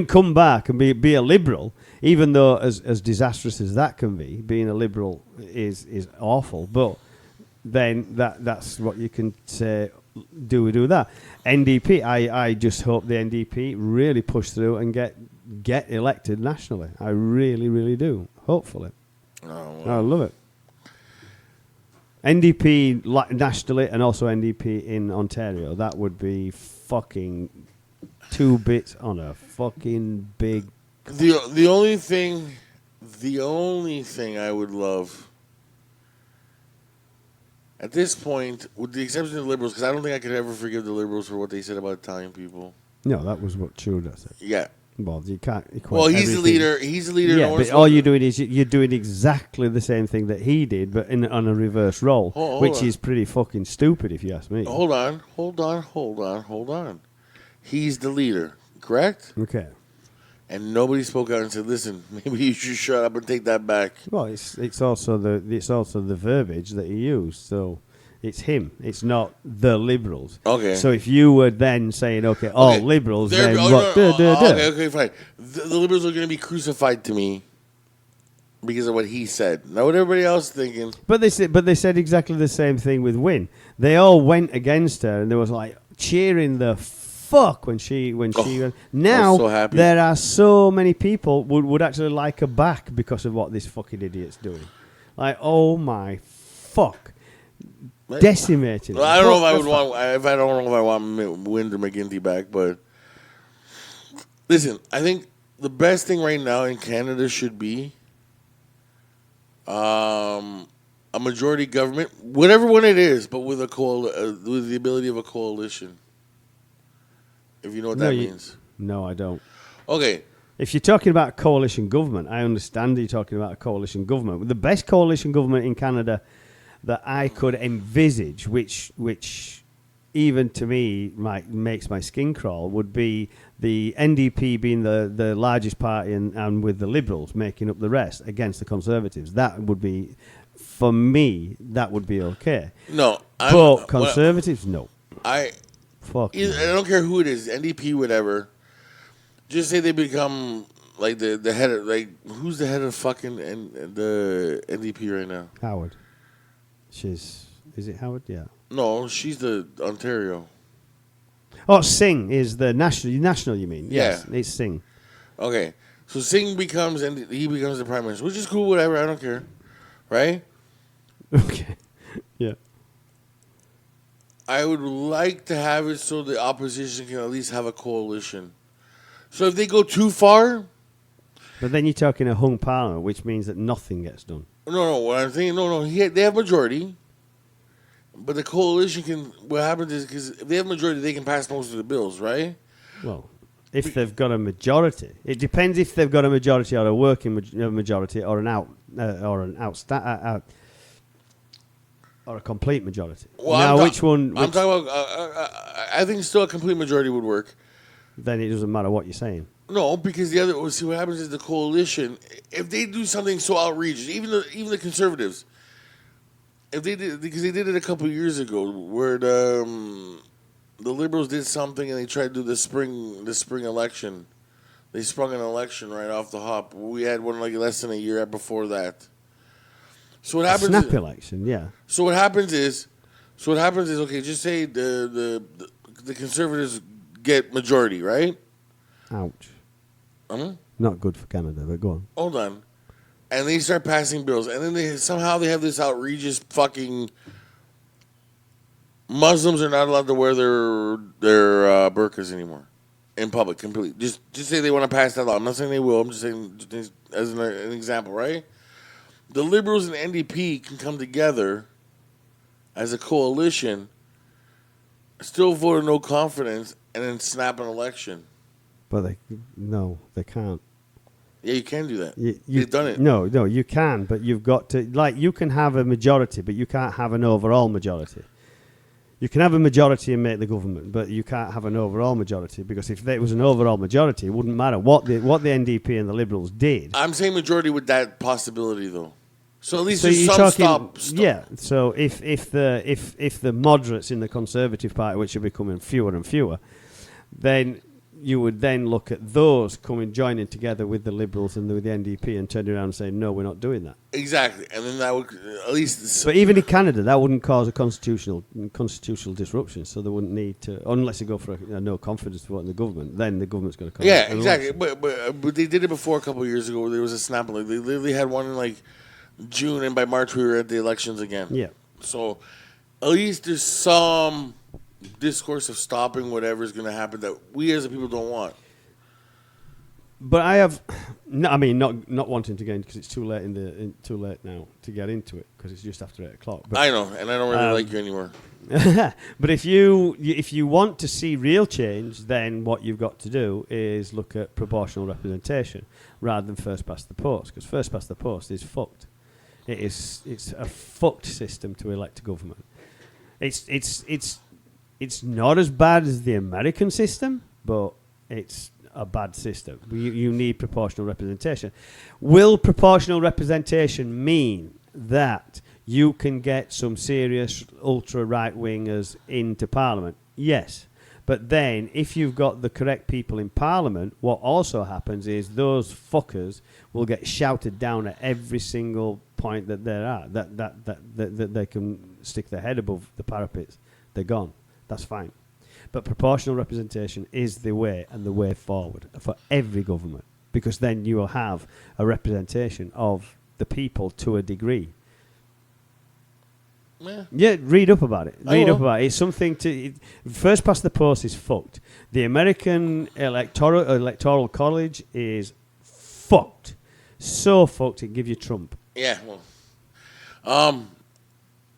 Come back and be a liberal. Even though as disastrous as that can be, being a liberal is awful. But then that's what you can say. Do that. NDP. I just hope the NDP really push through and get elected nationally. I really, really do. Hopefully. Oh, I love it. NDP nationally and also NDP in Ontario. That would be fucking 2 bits on a fucking big. The only thing I would love at this point, with the exception of the Liberals, because I don't think I could ever forgive the Liberals for what they said about Italian people. No, that was what Trudeau said. Yeah. Well, you can't. Well, he's the leader. He's the leader. Yeah, but all you're doing is you're doing exactly the same thing that he did, but on a reverse role, which is pretty fucking stupid, if you ask me. Hold on. He's the leader, correct? Okay. And nobody spoke out and said, "Listen, maybe you should shut up and take that back." Well, it's also the verbiage that he used. So it's him. It's not the Liberals. Okay. So if you were then saying, "Okay, all Liberals," then what? Okay, fine. The Liberals are going to be crucified to me because of what he said. Now, what everybody else is thinking. But they said exactly the same thing with Wynne. They all went against her, and there was like cheering the fuck when she went. Now so happy. There are so many people would actually like her back because of what this fucking idiot's doing. Like, oh my fuck, decimated. Well, I don't know if I want Winder McGinty back, but listen, I think the best thing right now in Canada should be a majority government, whatever one it is, but with with the ability of a coalition. If you know what that means. No, I don't. Okay. If you're talking about a coalition government, I understand you're talking about a coalition government. The best coalition government in Canada that I could envisage, which even to me makes my skin crawl, would be the NDP being the largest party and with the Liberals making up the rest against the Conservatives. That would be, for me, that would be okay. No. But Conservatives, no. I don't care who it is, NDP, whatever. Just say they become like the head of, like, who's the head of fucking the NDP right now? Howard. Is it Howard? Yeah. No, she's the Ontario. Oh, Singh is the national. You mean? Yeah. Yes, it's Singh. Okay, so Singh becomes the prime minister, which is cool. Whatever, I don't care, right? Okay. Yeah. I would like to have it so the opposition can at least have a coalition. So if they go too far... But then you're talking a hung parliament, which means that nothing gets done. No, what I'm saying, they have majority. But the coalition can... What happens is, because if they have majority, they can pass most of the bills, right? Well, if they've got a majority. It depends if they've got a majority or a working majority or or a complete majority. Well, which one? I'm talking about. I think still a complete majority would work. Then it doesn't matter what you're saying. No, because the other. See, what happens is the coalition. If they do something so outrageous, even the Conservatives, if they did, because they did it a couple of years ago, where the Liberals did something and they tried to do the spring election. They sprung an election right off the hop. We had one like less than a year before that. So what happens? Snap election, yeah. So what happens is, okay, just say the Conservatives get majority, right? Ouch. Not good for Canada, but go on. Hold on. And they start passing bills, and then they have this outrageous fucking Muslims are not allowed to wear their burqas anymore in public completely. Just say they want to pass that law. I'm not saying they will. I'm just saying as an example, right? The Liberals and NDP can come together as a coalition, still vote no confidence, and then snap an election. But they can't. Yeah, you can do that. They've done it. No, you can, but you've got to, like, you can have a majority, but you can't have an overall majority. You can have a majority and make the government, but you can't have an overall majority, because if there was an overall majority, it wouldn't matter what the NDP and the Liberals did. I'm saying majority with that possibility, though. So at least So there's you're some talking, stop. yeah. So if the moderates in the Conservative Party, which are becoming fewer and fewer, then you would then look at those joining together with the Liberals and with the NDP and turning around and saying, no, we're not doing that. Exactly, and then that would at least. But even in Canada, that wouldn't cause a constitutional disruption, so they wouldn't need to, unless they go for a no confidence vote in the government. Then the government's going to come. Yeah, exactly. But they did it before a couple of years ago. There was a snap. Like they literally had one in like June, and by March we were at the elections again. Yeah. So at least there's some discourse of stopping whatever is going to happen that we as a people don't want. But I have, no, I mean, not wanting to get into because it's too late too late now to get into it because it's just after 8 o'clock. But, I know, and I don't really like you anymore. But if you want to see real change, then what you've got to do is look at proportional representation rather than first past the post, because first past the post is fucked. It's a fucked system to elect a government. It's not as bad as the American system, but it's a bad system. You need proportional representation. Will proportional representation mean that you can get some serious ultra right wingers into Parliament? Yes. But then, if you've got the correct people in Parliament, what also happens is those fuckers will get shouted down at every single point that they're at. That they can stick their head above the parapets. They're gone. That's fine. But proportional representation is the way and the way forward for every government, because then you will have a representation of the people to a degree. Yeah, read up about it. It's something to... First past the post is fucked. The American electoral college is fucked. So fucked it can give you Trump. Yeah, well...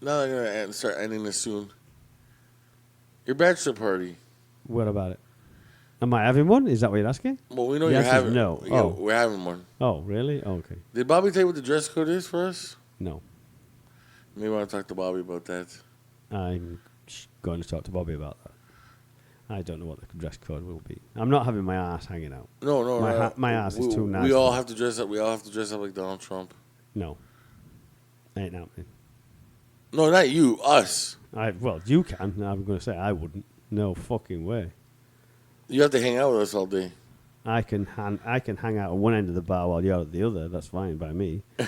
now I'm going to start ending this soon. Your bachelor party. What about it? Am I having one? Is that what you're asking? Well, we know The you're answer is having... no. Yeah, Oh. we're having one. Oh, really? Oh, okay. Did Bobby tell you what the dress code is for us? No. Maybe I want to talk to Bobby about that. I'm going to talk to Bobby about that. I don't know what the dress code will be. I'm not having my ass hanging out. No. My ass is too nice. We all have to dress up. We all have to dress up like Donald Trump. No. Ain't happening. No, not you. Us. Well, you can. I'm going to say I wouldn't. No fucking way. You have to hang out with us all day. I can hang out at one end of the bar while you're at the other. That's fine by me. I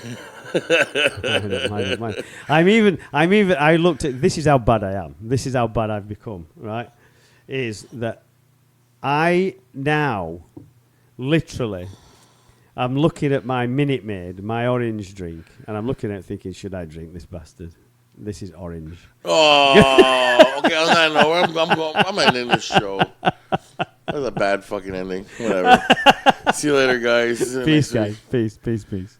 don't mind. I looked at, this is how bad I am. This is how bad I've become, right? Is that I now, literally, I'm looking at my Minute Maid, my orange drink, and I'm looking at it thinking, should I drink this bastard? This is orange. Oh, okay. On that note, I'm ending this show. That was a bad fucking ending. Whatever. See you later, guys. Peace, guys. Peace.